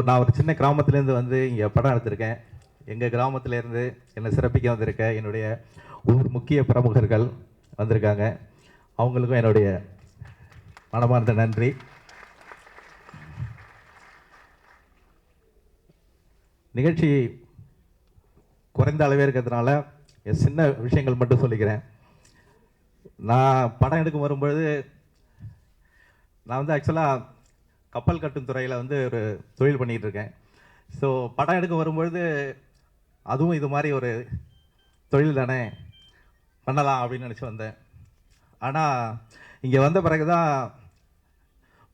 நான் ஒரு சின்ன கிராமத்துலேருந்து வந்து இங்கே படம் எடுத்திருக்கேன். எங்கள் கிராமத்துலேருந்து என்னை சிறப்பிக்க வந்திருக்க என்னுடைய ஊர் முக்கிய பிரமுகர்கள் வந்திருக்காங்க. அவங்களுக்கும் என்னுடைய மனமார்ந்த நன்றி. நிகழ்ச்சி குறைந்த அளவே இருக்கிறதுனால சின்ன விஷயங்கள் மட்டும் சொல்லிக்கிறேன். நான் படம் எடுக்க வரும்பொழுது நான் வந்து ஆக்சுவலாக கப்பல் கட்டும் துறையில் வந்து ஒரு தொழில் பண்ணிகிட்டு இருக்கேன். ஸோ படம் எடுக்க வரும்பொழுது அதுவும் இது மாதிரி ஒரு தொழில் தானே, பண்ணலாம் அப்படின்னு நினச்சி வந்தேன். ஆனால் இங்கே வந்த பிறகு தான்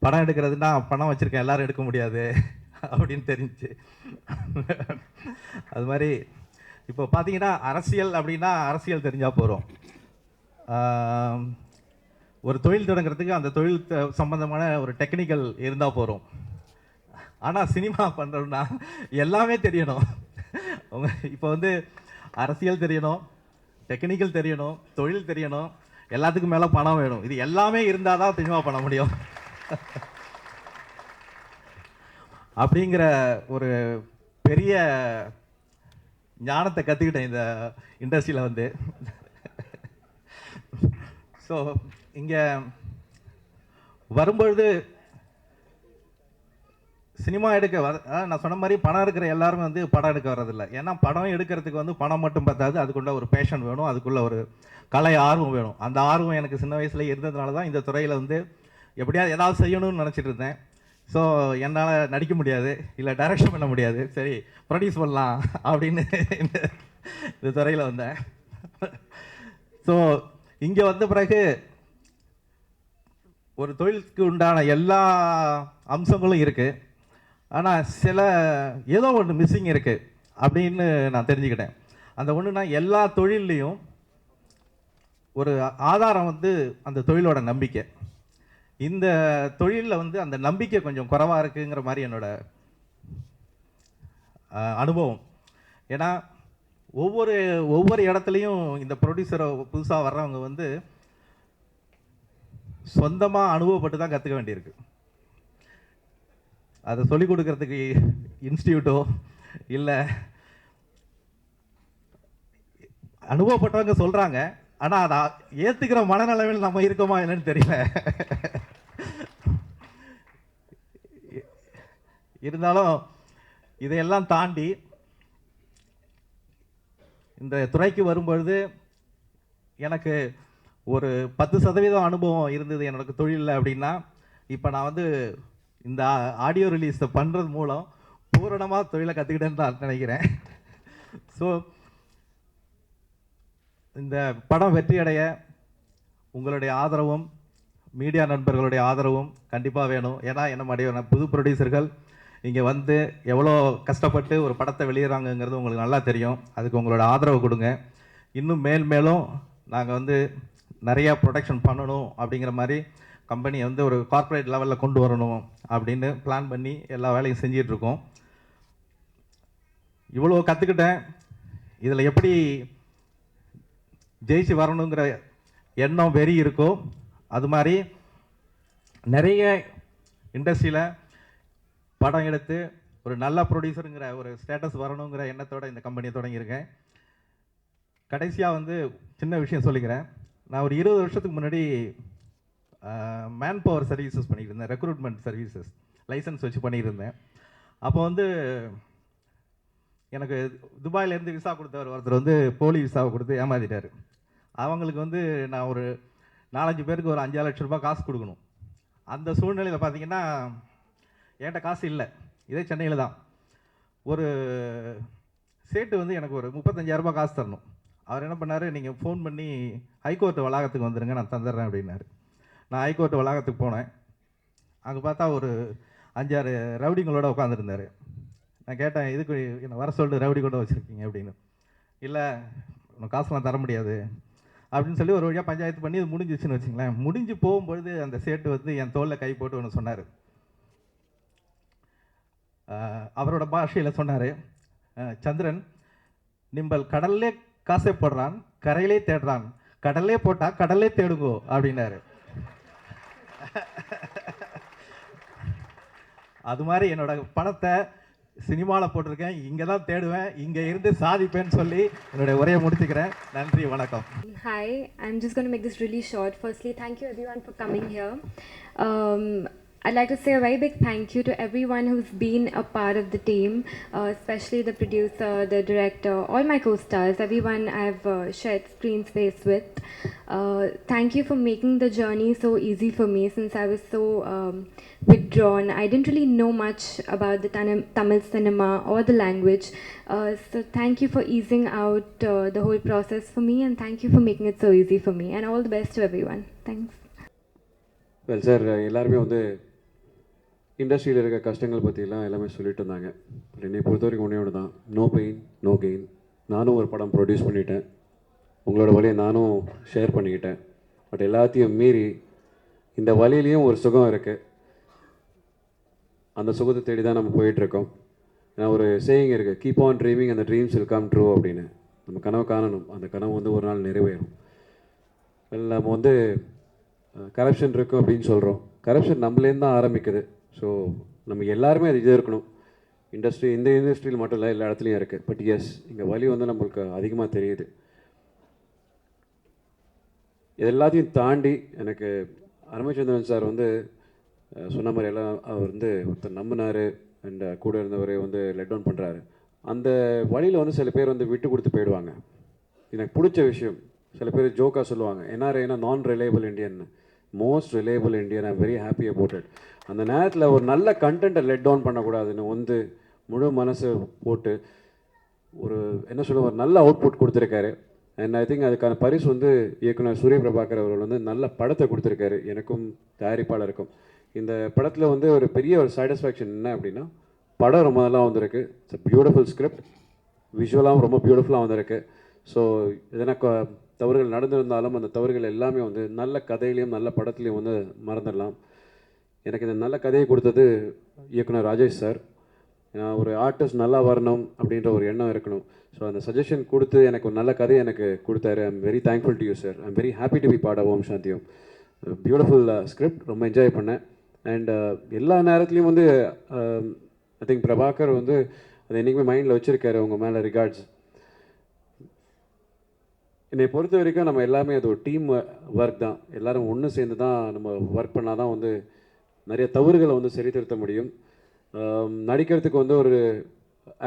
படம் எடுக்கிறதுனா பணம் வச்சுருக்கேன், எல்லோரும் எடுக்க முடியாது அப்படின்னு தெரிஞ்சு. அது மாதிரி இப்போ பார்த்தீங்கன்னா அரசியல் அப்படின்னா அரசியல் தெரிஞ்சால் போகிறோம். ஒரு தொழில் தொடங்குறதுக்கு அந்த தொழில் சம்பந்தமான ஒரு டெக்னிக்கல் இருந்தால் போகிறோம். ஆனால் சினிமா பண்ணுறோம்னா எல்லாமே தெரியணும். இப்போ வந்து அரசியல் தெரியணும், டெக்னிக்கல் தெரியணும், தொழில் தெரியணும், எல்லாத்துக்கும் மேலே பணம் வேணும். இது எல்லாமே இருந்தால் தான் சினிமா பண்ண முடியும். அப்படிங்கிற ஒரு பெரிய ஞானத்தை கற்றுக்கிட்டேன் இந்த இண்டஸ்ட்ரியில் வந்து. ஸோ இங்கே வரும்பொழுது சினிமா எடுக்க நான் சொன்ன மாதிரி பணம் எடுக்கிற எல்லாருமே வந்து படம் எடுக்க வர்றதில்லை. ஏன்னா படம் எடுக்கிறதுக்கு வந்து பணம் மட்டும் பார்த்தாது, அதுக்குள்ள ஒரு பேஷன் வேணும், அதுக்குள்ள ஒரு கலை ஆர்வம் வேணும். அந்த ஆர்வம் எனக்கு சின்ன வயசில் இருந்ததுனால தான் இந்த துறையில் வந்து எப்படியாவது ஏதாவது செய்யணும்னு நினச்சிட்டு இருந்தேன். ஸோ என்னால் நடிக்க முடியாது, இல்லை டைரக்ஷன் பண்ண முடியாது, சரி ப்ரொடியூஸ் பண்ணலாம் அப்படின்னு இந்த துறையில் வந்தேன். ஸோ இங்கே வந்த பிறகு ஒரு தொழிலுக்கு உண்டான எல்லா அம்சங்களும் இருக்குது. ஆனால் சில ஏதோ ஒன்று மிஸ்ஸிங் இருக்குது அப்படின்னு நான் தெரிஞ்சுக்கிட்டேன். அந்த ஒன்றுனா எல்லா தொழில்லையும் ஒரு ஆதாரம் வந்து அந்த தொழிலோட நம்பிக்கை. இந்த தொழிலில் வந்து அந்த நம்பிக்கை கொஞ்சம் குறைவாக இருக்குங்கிற மாதிரி என்னோட அனுபவம். ஏன்னா ஒவ்வொரு இடத்துலையும் இந்த ப்ரொடியூசரை புதுசாக வர்றவங்க வந்து சொந்தமாக அனுபவப்பட்டு தான் கற்றுக்க வேண்டியிருக்கு. அதை சொல்லிக் கொடுக்கறதுக்கு இன்ஸ்டியூட்டோ இல்லை அனுபவப்பட்டவங்க சொல்கிறாங்க, ஆனால் அதை ஏற்றுக்கிற மனநிலைமையில் நம்ம இருக்கோமா என்னன்னு தெரியல. இருந்தாலும் இதையெல்லாம் தாண்டி இந்த துறைக்கு வரும்பொழுது எனக்கு ஒரு 10% அனுபவம் இருந்தது எனக்கு தொழிலில். அப்படின்னா இப்போ நான் வந்து இந்த ஆடியோ ரிலீஸை பண்ணுறது மூலம் பூரணமாக தொழிலை கற்றுக்கிட்டேன்னு தான் நினைக்கிறேன். ஸோ இந்த படம் வெற்றி அடைய உங்களுடைய ஆதரவும் மீடியா நண்பர்களுடைய ஆதரவும் கண்டிப்பாக வேணும். ஏன்னா என்ன மாதிரி புது ப்ரொடியூசர்கள் இங்கே வந்து எவ்வளோ கஷ்டப்பட்டு ஒரு படத்தை வெளியிடறாங்கங்கிறது உங்களுக்கு நல்லா தெரியும். அதுக்கு உங்களோட ஆதரவு கொடுங்க. இன்னும் மேலும் நாங்கள் வந்து நிறையா ப்ரொடக்ஷன் பண்ணணும் அப்படிங்கிற மாதிரி கம்பெனியை வந்து ஒரு கார்ப்பரேட் லெவலில் கொண்டு வரணும் அப்படின்னு பிளான் பண்ணி எல்லா வேலையும் செஞ்சிட்ருக்கோம். இவ்வளோ கற்றுக்கிட்டேன். இதில் எப்படி ஜெயிச்சு வரணுங்கிற எண்ணம் வெறி இருக்கோ அது மாதிரி நிறைய இண்டஸ்ட்ரியில் படம் எடுத்து ஒரு நல்ல ப்ரொடியூசருங்கிற ஒரு ஸ்டேட்டஸ் வரணுங்கிற எண்ணத்தோடு இந்த கம்பெனியை தொடங்கியிருக்கேன். கடைசியாக வந்து சின்ன விஷயம் சொல்லிக்கிறேன். நான் ஒரு 20 வருஷத்துக்கு முன்னாடி மேன் பவர் சர்வீசஸ் பண்ணிட்டு இருந்தேன், ரெக்ரூட்மெண்ட் சர்வீசஸ் லைசன்ஸ் வச்சு பண்ணிட்டு இருந்தேன். அப்போ வந்து எனக்கு துபாயிலேருந்து விசா கொடுத்தவர் ஒருத்தர் வந்து போலி விசாவை கொடுத்து ஏமாத்திட்டார். அவங்களுக்கு வந்து நான் ஒரு 4-5 பேருக்கு ஒரு 5 லட்சம் ரூபாய் காசு கொடுக்கணும். அந்த சூழ்நிலையில் பார்த்தீங்கன்னா என்கிட்ட காசு இல்லை. இதே சென்னையில் தான் ஒரு சேட்டு வந்து எனக்கு ஒரு 35,000 ரூபாய் காசு தரணும். அவர் என்ன பண்ணார், நீங்கள் ஃபோன் பண்ணி ஹைகோர்ட் வளாகத்துக்கு வந்துடுங்க, நான் தந்துடுறேன் அப்படின்னாரு. நான் ஹைகோர்ட் வளாகத்துக்கு போனேன். அங்கே பார்த்தா ஒரு 5-6 ரவுடிங்களோட உட்காந்துருந்தார். நான் கேட்டேன், இதுக்கு என்னை வர சொல்லிட்டு ரவுடி கூட வச்சுருக்கீங்க அப்படின்னு. இல்லை உனக்கு காசுலாம் தர முடியாது அப்படின்னு சொல்லி ஒரு வழியாக பஞ்சாயத்து பண்ணி இது முடிஞ்சிச்சுன்னு வச்சுங்களேன். முடிஞ்சு போகும்பொழுது அந்த சேட்டு வந்து என் தோளில் கை போட்டு ஒன்று சொன்னார். அவரோட பாஷையில் சொன்னார், சந்திரன் நிம்பல் கடல்லே காசை போடுறான், கரையிலே தேடுறான், கடல்லே போட்டா கடல்லே தேடுங்கோ அப்படின்னாரு. அது மாதிரி என்னோட படத்தை சினிமாவில் போட்டிருக்கேன், இங்கே தான் தேடுவேன், இங்கே இருந்து சாதிப்பேன்னு சொல்லி என்னுடைய உரையை முடிச்சுக்கிறேன். நன்றி, வணக்கம். Hi, I'm just going to make this really short. Firstly, thank you everyone for coming here. I'd like to say a very big thank you to everyone who's been a part of the team, especially the producer, the director, all my co-stars, everyone I've shared screen space with. Thank you for making the journey so easy for me since I was so withdrawn. I didn't really know much about the Tamil cinema or the language. So thank you for easing out the whole process for me, and thank you for making it so easy for me. And all the best to everyone. Thanks. Well, sir, எல்லாருமே வந்து இண்டஸ்ட்ரியில் இருக்க கஷ்டங்கள் பற்றிலாம் எல்லாமே சொல்லிட்டு இருந்தாங்க. But என்னை பொறுத்த வரைக்கும் ஒன்றே ஒன்று தான், நோ பெயின் நோ கெயின். நானும் ஒரு படம் ப்ரொடியூஸ் பண்ணிட்டேன், உங்களோட வழியை நானும் ஷேர் பண்ணிக்கிட்டேன். பட் எல்லாத்தையும் மீறி இந்த வழியிலையும் ஒரு சுகம் இருக்குது. அந்த சுகத்தை தேடி தான் நம்ம போயிட்டுருக்கோம். நான் ஒரு சேயிங் இருக்குது, கீப் ஆன் ட்ரீமிங் அந்த ட்ரீம்ஸ் வில் கம் ட்ரூ அப்படின்னு. நம்ம கனவு காணணும், அந்த கனவு வந்து ஒரு நாள் நிறைவேறும். நம்ம வந்து கரப்ஷன் இருக்கும் அப்படின்னு சொல்கிறோம். கரப்ஷன் நம்மளேருந்து தான் ஆரம்பிக்குது. ஸோ நம்ம எல்லாருமே அது இது இருக்கணும். இந்த இண்டஸ்ட்ரியில் மட்டும் இல்லை, எல்லா இடத்துலையும் இருக்குது. பட் எஸ், இங்கே வழி வந்து நம்மளுக்கு அதிகமாக தெரியுது. இது எல்லாத்தையும் தாண்டி எனக்கு அருமைச்சந்திரன் சார் வந்து சொன்ன மாதிரி எல்லாம் அவர் வந்து ஒருத்தர் நம்பினார் அண்ட் கூட இருந்தவர் வந்து லெட் டவுன் பண்ணுறாரு. அந்த வழியில் வந்து சில பேர் வந்து விட்டு கொடுத்து போயிடுவாங்க. எனக்கு பிடிச்ச விஷயம், சில பேர் ஜோக்காக சொல்லுவாங்க, என்ஆர்ஐனா நான் reliable Indian, most reliable Indian. I'm very happy about it. அந்த நேரத்தில் ஒரு நல்ல கண்டென்ட்டை லெட் டவுன் பண்ணக்கூடாதுன்னு வந்து முழு மனசு போட்டு ஒரு என்ன சொல்ல ஒரு நல்ல அவுட்புட் கொடுத்துருக்காரு. அண்ட் ஐ திங்க் அதுக்கான பரிசு வந்து இயக்குனர் சூரிய பிரபாகர் அவர்கள் வந்து நல்ல படத்தை கொடுத்துருக்காரு, எனக்கும் தயாரிப்பாளருக்கும். இந்த படத்தில் வந்து ஒரு பெரிய ஒரு சாட்டிஸ்ஃபேக்ஷன் என்ன அப்படின்னா, படம் ரொம்ப நல்லா வந்திருக்கு. இட்ஸ் பியூட்டிஃபுல் ஸ்கிரிப்ட், விஷுவலாகவும் ரொம்ப பியூட்டிஃபுல்லாக வந்திருக்கு. ஸோ எதனா தவறுகள் நடந்திருந்தாலும் அந்த தவறுகள் எல்லாமே வந்து நல்ல கதையிலையும் நல்ல படத்துலையும் வந்து மறந்துடலாம். எனக்கு இந்த நல்ல கதையை கொடுத்தது இயக்குனர் ராஜேஷ் சார். நான் ஒரு ஆர்டிஸ்ட் நல்லா வரணும் அப்படின்ற ஒரு எண்ணம் இருக்கணும். ஸோ அந்த சஜஷன் கொடுத்து எனக்கு ஒரு நல்ல கதையை எனக்கு கொடுத்தாரு. I'm very thankful to you sir. I'm very happy to be part of Om சாந்தியும். பியூட்டிஃபுல் ஸ்கிரிப்ட், ரொம்ப என்ஜாய் பண்ணேன். அண்ட் எல்லா நேரத்துலையும் வந்து ஐ திங்க் பிரபாகர் வந்து அதை என்றைக்குமே மைண்டில் வச்சுருக்காரு, உங்கள் மேலே ரிகார்ட்ஸ். என்னை பொறுத்த வரைக்கும் நம்ம எல்லாமே அது ஒரு டீம் ஒர்க் தான். எல்லோரும் ஒன்று சேர்ந்து தான் நம்ம ஒர்க் பண்ணால் தான் வந்து நிறைய தவறுகளை வந்து சரி திருத்த முடியும். நடிக்கிறதுக்கு வந்து ஒரு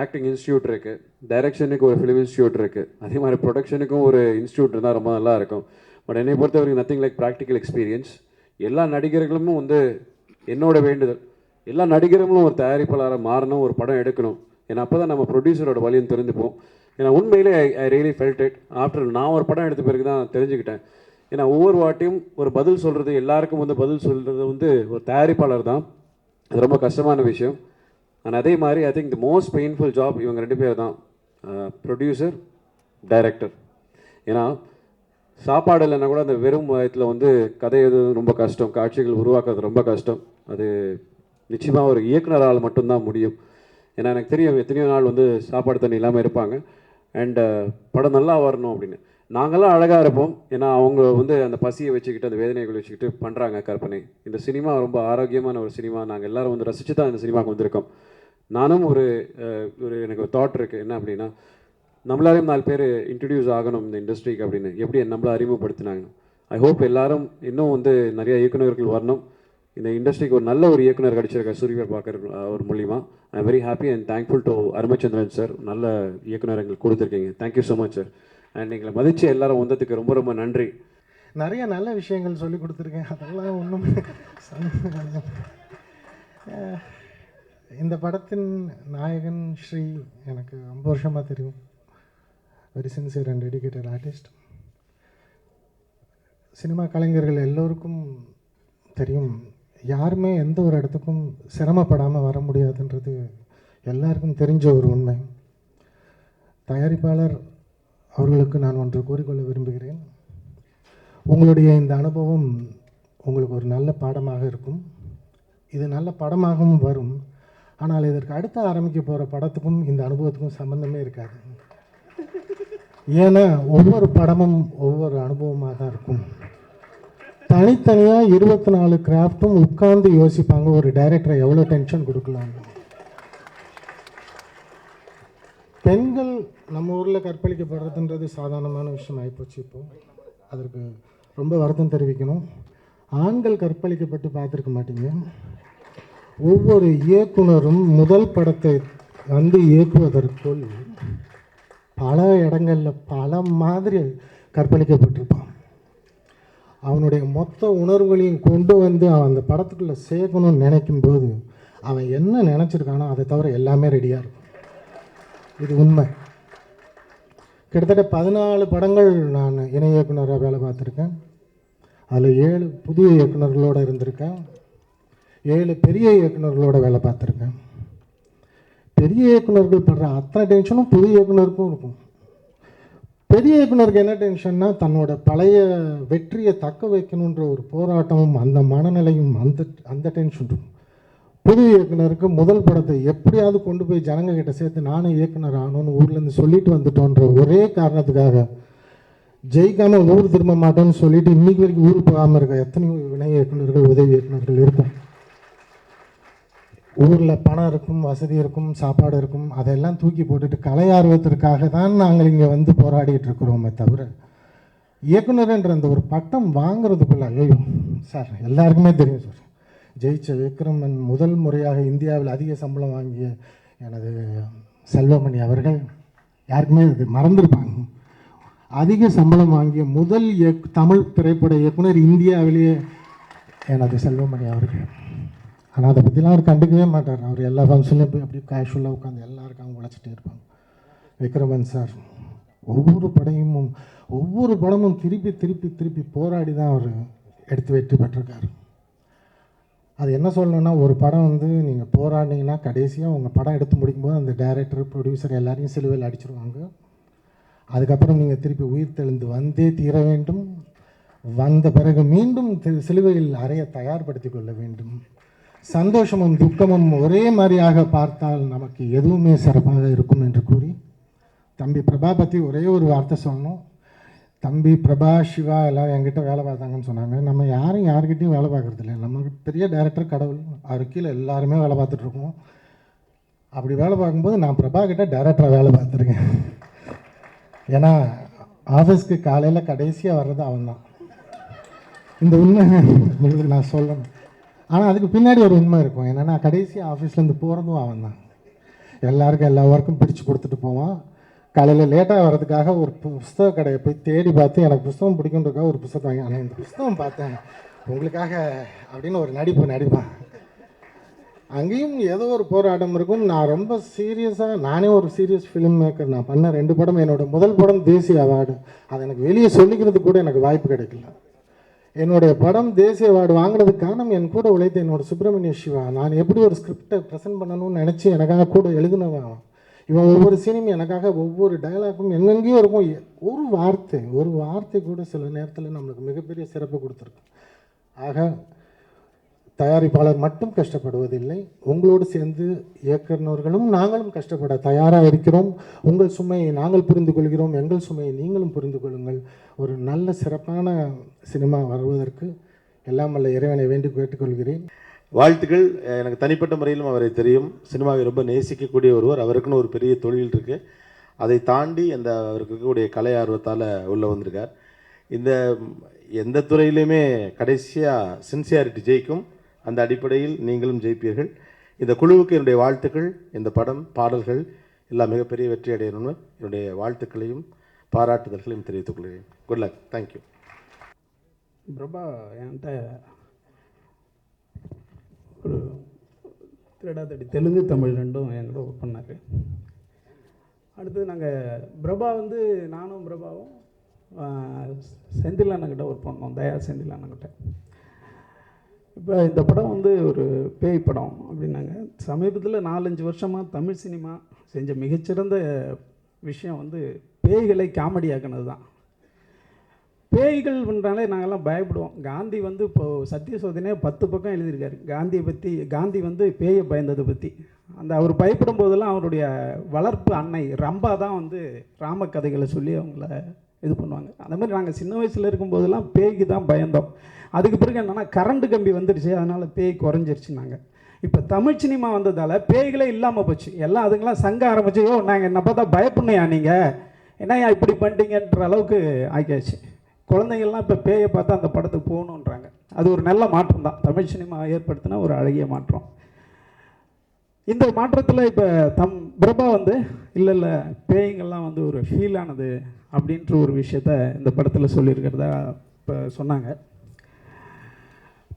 ஆக்டிங் இன்ஸ்டியூட் இருக்குது, டைரக்ஷனுக்கு ஒரு ஃபிலிம் இன்ஸ்டியூட் இருக்குது, அதே மாதிரி ப்ரொடக்ஷனுக்கும் ஒரு இன்ஸ்டியூட் இருந்தால் ரொம்ப நல்லா இருக்கும். பட் என்னை பொறுத்த வரைக்கும் நத்திங் லைக் ப்ராக்டிக்கல் எக்ஸ்பீரியன்ஸ். எல்லா நடிகர்களும் வந்து என்னோட வேண்டுதல், எல்லா நடிகர்களும் ஒரு தயாரிப்பாளராக மாறணும், ஒரு படம் எடுக்கணும். ஏன்னா அப்போ தான் நம்ம ப்ரொடியூசரோட வழியும் தெரிஞ்சுப்போம். ஏன்னா உண்மையிலே I really felt it after நான் ஒரு படம் எடுத்த பிறகு தான் தெரிஞ்சுக்கிட்டேன். ஏன்னா ஒவ்வொரு வாட்டியும் ஒரு பதில் சொல்கிறது, எல்லாருக்கும் வந்து பதில் சொல்கிறது வந்து ஒரு தயாரிப்பாளர் தான். அது ரொம்ப கஷ்டமான விஷயம். அண்ட் அதே மாதிரி I think the most painful job இவங்க ரெண்டு பேர் தான், ப்ரொடியூசர், டைரக்டர். ஏன்னா சாப்பாடு இல்லைன்னா கூட அந்த வெறும் வயத்தில் வந்து கதை எழுதுறது ரொம்ப கஷ்டம், காட்சிகள் உருவாக்குறது ரொம்ப கஷ்டம். அது நிச்சயமாக ஒரு இயக்குனரால் மட்டும்தான் முடியும். ஏன்னா எனக்கு தெரியும் எத்தனையோ நாள் வந்து சாப்பாடு தண்ணி இல்லாமல் இருப்பாங்க. அண்டு படம் நல்லா வரணும் அப்படின்னு நாங்கள்லாம் அழகாக இருப்போம். ஏன்னா அவங்க வந்து அந்த பசியை வச்சுக்கிட்டு அந்த வேதனைகளை வச்சுக்கிட்டு பண்ணுறாங்க கற்பனை. இந்த சினிமா ரொம்ப ஆரோக்கியமான ஒரு சினிமா. நாங்கள் எல்லோரும் வந்து ரசித்து தான் இந்த சினிமாவுக்கு வந்திருக்கோம். நானும் ஒரு எனக்கு ஒரு தாட் இருக்குது, என்ன அப்படின்னா, நம்மளாலையும் 4 பேர் இன்ட்ரடியூஸ் ஆகணும் இந்த இண்டஸ்ட்ரிக்கு அப்படின்னு. எப்படி நம்மளை அறிமுகப்படுத்தினாங்க. ஐ ஹோப் எல்லோரும் இன்னும் வந்து நிறைய இயக்குநர்கள் வரணும். இந்த இண்டஸ்ட்ரிக்கு ஒரு நல்ல ஒரு இயக்குனர் கிடைச்சிருக்க சூரிய பிரபாகர் அவர் மூலிமா. I am very happy and thankful to Arumaichandran sir. நல்ல இயக்குனர் எங்களுக்கு கொடுத்துருக்கீங்க. Thank you so much sir. And எங்களை மதித்து எல்லாரும் வந்ததுக்கு ரொம்ப ரொம்ப நன்றி. நிறைய நல்ல விஷயங்கள் சொல்லி கொடுத்துருக்கேன், அதெல்லாம் ஒன்றும் இந்த படத்தின் நாயகன் ஸ்ரீ எனக்கு ரொம்ப வருஷமாக தெரியும். Very sincere and dedicated artist. Cinema கலைஞர்கள் எல்லோருக்கும் தெரியும், யாருமே எந்த ஒரு இடத்துக்கும் சிரமப்படாமல் வர முடியாதுன்றது எல்லாருக்கும் தெரிஞ்ச ஒரு உண்மை. தயாரிப்பாளர் அவர்களுக்கு நான் ஒன்று கூறிக்கொள்ள விரும்புகிறேன். உங்களுடைய இந்த அனுபவம் உங்களுக்கு ஒரு நல்ல பாடமாக இருக்கும். இது நல்ல படமாகவும் வரும். ஆனால் இதற்கு அடுத்து ஆரம்பிக்க போகிற படத்துக்கும் இந்த அனுபவத்துக்கும் சம்மந்தமே இருக்காது. ஏன்னா ஒவ்வொரு படமும் ஒவ்வொரு அனுபவமாக தான் இருக்கும். தனித்தனியாக 24 கிராஃப்ட்டும் உட்கார்ந்து யோசிப்பாங்க ஒரு டைரக்டரை எவ்வளோ டென்ஷன் கொடுக்கலாம். பெண்கள் நம்ம ஊரில் கற்பழிக்கப்படுறதுன்றது சாதாரணமான விஷயம் ஆகிப்போச்சு. இப்போ அதற்கு ரொம்ப வருத்தம் தெரிவிக்கணும். ஆண்கள் கற்பழிக்கப்பட்டு பார்த்துருக்க மாட்டீங்க. ஒவ்வொரு இயக்குனரும் முதல் படத்தை வந்து இயக்குவதற்குள் பல இடங்களில் பல மாதிரி கற்பழிக்கப்பட்டிருப்பான். அவனுடைய மொத்த உணர்வுகளையும் கொண்டு வந்து அவன் அந்த படத்துக்குள்ளே சேர்க்கணும்னு நினைக்கும்போது அவன் என்ன நினச்சிருக்கானோ அதை தவிர எல்லாமே ரெடியாக இருக்கும். இது உண்மை. கிட்டத்தட்ட 14 படங்கள் நான் இணை இயக்குனராக வேலை பார்த்துருக்கேன். அதில் 7 புதிய இயக்குநர்களோடு இருந்திருக்கேன். 7 பெரிய இயக்குநர்களோட வேலை பார்த்துருக்கேன். பெரிய இயக்குநர்கள் படுற அத்தனை டென்ஷனும் புதிய இயக்குனருக்கும் இருக்கும். பெரிய இயக்குனருக்கு என்ன டென்ஷன்னா தன்னோட பழைய வெற்றியை தக்க வைக்கணுன்ற ஒரு போராட்டமும் அந்த மனநிலையும் அந்த டென்ஷன் இருக்கும். புது இயக்குனருக்கு முதல் படத்தை எப்படியாவது கொண்டு போய் ஜனங்க கிட்ட சேர்த்து நானும் இயக்குனர் ஆகணும்னு ஊர்லேருந்து சொல்லிட்டு வந்துட்டோன்ற ஒரே காரணத்துக்காக ஜெயிக்காமல் ஊர் திரும்ப மாட்டோம்னு சொல்லிட்டு இன்னைக்கு வரைக்கும் ஊர் போகாமல் இருக்க எத்தனையோ இணை இயக்குநர்கள் உதவி இயக்குநர்கள் இருக்கும். ஊரில் பணம் இருக்கும், வசதி இருக்கும், சாப்பாடு இருக்கும், அதெல்லாம் தூக்கி போட்டுட்டு கலை ஆர்வத்திற்காக தான் நாங்கள் இங்கே வந்து போராடிட்டு இருக்கிறோமே தவிர இயக்குனர்ன்ற அந்த ஒரு பட்டம் வாங்கிறதுக்குள்ள ஐயோ சார் எல்லாருக்குமே தெரியும் சார். ஜெயிச்ச விக்ரமன் முதல் முறையாக இந்தியாவில் அதிக சம்பளம் வாங்கிய எனது செல்வமணி அவர்கள் யாருக்குமே இது மறந்துருப்பாங்க. அதிக சம்பளம் வாங்கிய முதல் தமிழ் திரைப்பட இயக்குனர் இந்தியாவிலேயே எனது செல்வமணி அவர்கள். ஆனால் அதை பற்றிலாம் அவர் கண்டுக்கவே மாட்டார். அவர் எல்லா ஃபங்க்ஷன்லையும் போய் அப்படியே கேஷுவலாக உட்காந்து எல்லாருக்கும் உழைச்சிட்டே இருப்பாங்க. விக்ரமன் சார் ஒவ்வொரு படமும் திருப்பி திருப்பி திருப்பி போராடி தான் அவர் எடுத்து வெற்றி பெற்றிருக்கார். அது என்ன சொல்லணும்னா ஒரு படம் வந்து நீங்கள் போராடினீங்கன்னா கடைசியாக உங்கள் படம் எடுத்து முடிக்கும்போது அந்த டைரக்டர் ப்ரொடியூசர் எல்லாரையும் சிலுவையில் அடிச்சிருவாங்க. அதுக்கப்புறம் நீங்கள் திருப்பி உயிர் தெளிந்து வந்தே தீர வேண்டும். வந்த பிறகு மீண்டும் சிலுவையில் அறைய தயார்படுத்தி கொள்ள வேண்டும். சந்தோஷமும் துக்கமும் ஒரே மாதிரியாக பார்த்தால் நமக்கு எதுவுமே சிறப்பாக இருக்கும் என்று கூறி தம்பி பிரபா பற்றி ஒரே ஒரு வார்த்தை சொல்லணும். தம்பி பிரபா, சிவா எல்லோரும் என்கிட்ட வேலை பார்த்தாங்கன்னு சொன்னாங்க. நம்ம யாருக்கிட்டையும் வேலை பார்க்குறது இல்லை. நமக்கு பெரிய டைரக்டர் கடவுள், அவர் கீழே எல்லாருமே வேலை பார்த்துட்ருக்கோம். அப்படி வேலை பார்க்கும்போது நான் பிரபா கிட்ட டைரக்டராக வேலை பார்த்துருக்கேன். ஏன்னா ஆஃபீஸ்க்கு காலையில் கடைசியாக வர்றது அவன் தான். இந்த உண்மை உங்களுக்கு நான் சொல்லணும். ஆனால் அதுக்கு பின்னாடி ஒரு உண்மை இருக்கும். என்னென்னா கடைசியாக ஆஃபீஸ்லேருந்து போகிறதும் அவன் தான். எல்லாருக்கும் எல்லா ஒர்க்கும் பிரித்து கொடுத்துட்டு போவான். காலையில் லேட்டாக வர்றதுக்காக ஒரு புஸ்தக கடையை போய் தேடி பார்த்து எனக்கு புஸ்தகம் பிடிக்குன்றதுக்காக ஒரு புஸ்தகம் வாங்கி ஆனால் இந்த புஸ்தகம் பார்த்தேன் உங்களுக்காக அப்படின்னு ஒரு நடிப்பான். அங்கேயும் ஏதோ ஒரு போராட்டம் இருக்கும். நான் ரொம்ப சீரியஸாக நானே ஒரு சீரியஸ் ஃபிலிம் மேக்கர். நான் பண்ண 2 படம், என்னோடய முதல் படம் தேசிய அவார்டு. அதை எனக்கு வெளியே சொல்லிக்கிறது கூட எனக்கு வாய்ப்பு கிடைக்கல. என்னுடைய படம் தேசிய அவார்டு வாங்கினதுக்கு காரணம் என் கூட உழைத்த என்னோட சுப்பிரமணிய சிவா. நான் எப்படி ஒரு ஸ்கிரிப்டை ப்ரெசென்ட் பண்ணணும்னு நினச்சி எனக்காக கூட எழுதினவன். இவன் ஒவ்வொரு சீனும் எனக்காக ஒவ்வொரு டயலாக்கும் எங்கெங்கேயோ இருக்கும். ஒரு வார்த்தை கூட சில நேரத்தில் நம்மளுக்கு மிகப்பெரிய சிறப்பு கொடுத்துருக்கு. ஆக தயாரிப்பாளர் மட்டும் கஷ்டப்படுவதில்லை, உங்களோடு சேர்ந்து இயக்குநர்களும் நாங்களும் கஷ்டப்பட தயாராக இருக்கிறோம். உங்கள் சுமையை நாங்கள் புரிந்து கொள்கிறோம், எங்கள் சுமையை நீங்களும் புரிந்து கொள்ளுங்கள். ஒரு நல்ல சிறப்பான சினிமா வருவதற்கு எல்லாம் வல்ல இறைவனை வேண்டி கேட்டுக்கொள்கிறேன். வாழ்த்துக்கள். எனக்கு தனிப்பட்ட முறையிலும் அவரை தெரியும். சினிமாவை ரொம்ப நேசிக்கக்கூடிய ஒருவர். அவருக்குன்னு ஒரு பெரிய தொழில் இருக்குது. அதை தாண்டி அவருக்கு இருக்கக்கூடிய கலை ஆர்வத்தால் உள்ளே வந்திருக்கார். எந்த துறையிலையுமே கடைசியாக சின்சியாரிட்டி ஜெயிக்கும். அந்த அடிப்படையில் நீங்களும் ஜெயிப்பீர்கள். இந்த குழுவுக்கு என்னுடைய வாழ்த்துக்கள். இந்த படம், பாடல்கள் எல்லாம் மிகப்பெரிய வெற்றி அடையணும்னு என்னுடைய வாழ்த்துக்களையும் பாராட்டுதல்களையும் தெரிவித்துக் கொள்கிறேன். Good luck. தேங்க்யூ. பிரபா என்கிட்ட ஒரு திருடாதடி தெலுங்கு தமிழ் ரெண்டும் என்கிட்ட ஒர்க் பண்ணார். அடுத்து நாங்கள் பிரபா நானும் பிரபாவும் செந்தில் அண்ணங்கிட்ட ஒர்க் பண்ணோம், தயா செந்தில் அண்ணங்கிட்ட. இப்போ இந்த படம் ஒரு பேய் படம் அப்படின்னாங்க. சமீபத்தில் 4-5 வருஷமாக தமிழ் சினிமா செஞ்ச மிகச்சிறந்த விஷயம் பேய்களை காமெடி ஆக்கினது தான். பேய்கள் பண்ணுறாலே நாங்கள்லாம் பயப்படுவோம். காந்தி இப்போது சத்திய சோதனையே 10 பக்கம் எழுதியிருக்காரு காந்தியை பற்றி. காந்தி பேயை பயந்ததை பற்றி. அவர் பயப்படும் போதெல்லாம் அவருடைய வளர்ப்பு அன்னை ரம்பா தான் ராம கதைகளை சொல்லி அவங்கள இது பண்ணுவாங்க. அந்த மாதிரி நாங்கள் சின்ன வயசில் இருக்கும்போதெல்லாம் பேய்க்கு தான் பயந்தோம். அதுக்கு பிறகு என்னென்னா கரண்ட் கம்பி வந்துடுச்சு, அதனால் பேய் குறைஞ்சிருச்சுனாங்க. இப்போ தமிழ் சினிமா வந்ததால் பேய்களே இல்லாமல் போச்சு. எல்லாம் அதுங்களாம் சங்க ஆரம்பிச்சு, யோ நாங்கள் என்ன பார்த்தா பயப்பண்ணையா நீங்கள் என்னையா இப்படி பண்ணிட்டீங்கன்ற அளவுக்கு ஆக்கியாச்சு. குழந்தைங்கள்லாம் இப்போ பேயை பார்த்தா அந்த படத்துக்கு போகணுன்றாங்க. அது ஒரு நல்ல மாற்றம் தான், தமிழ் சினிமா ஏற்படுத்தின ஒரு அழகிய மாற்றம். இந்த மாற்றத்தில் இப்போ பிரபா வந்து இல்லை பேய்கள்லாம் வந்து ஒரு ஃபீல் ஆனது அப்படின்ற ஒரு விஷயத்த இந்த படத்தில் சொல்லியிருக்கிறதா இப்போ சொன்னாங்க.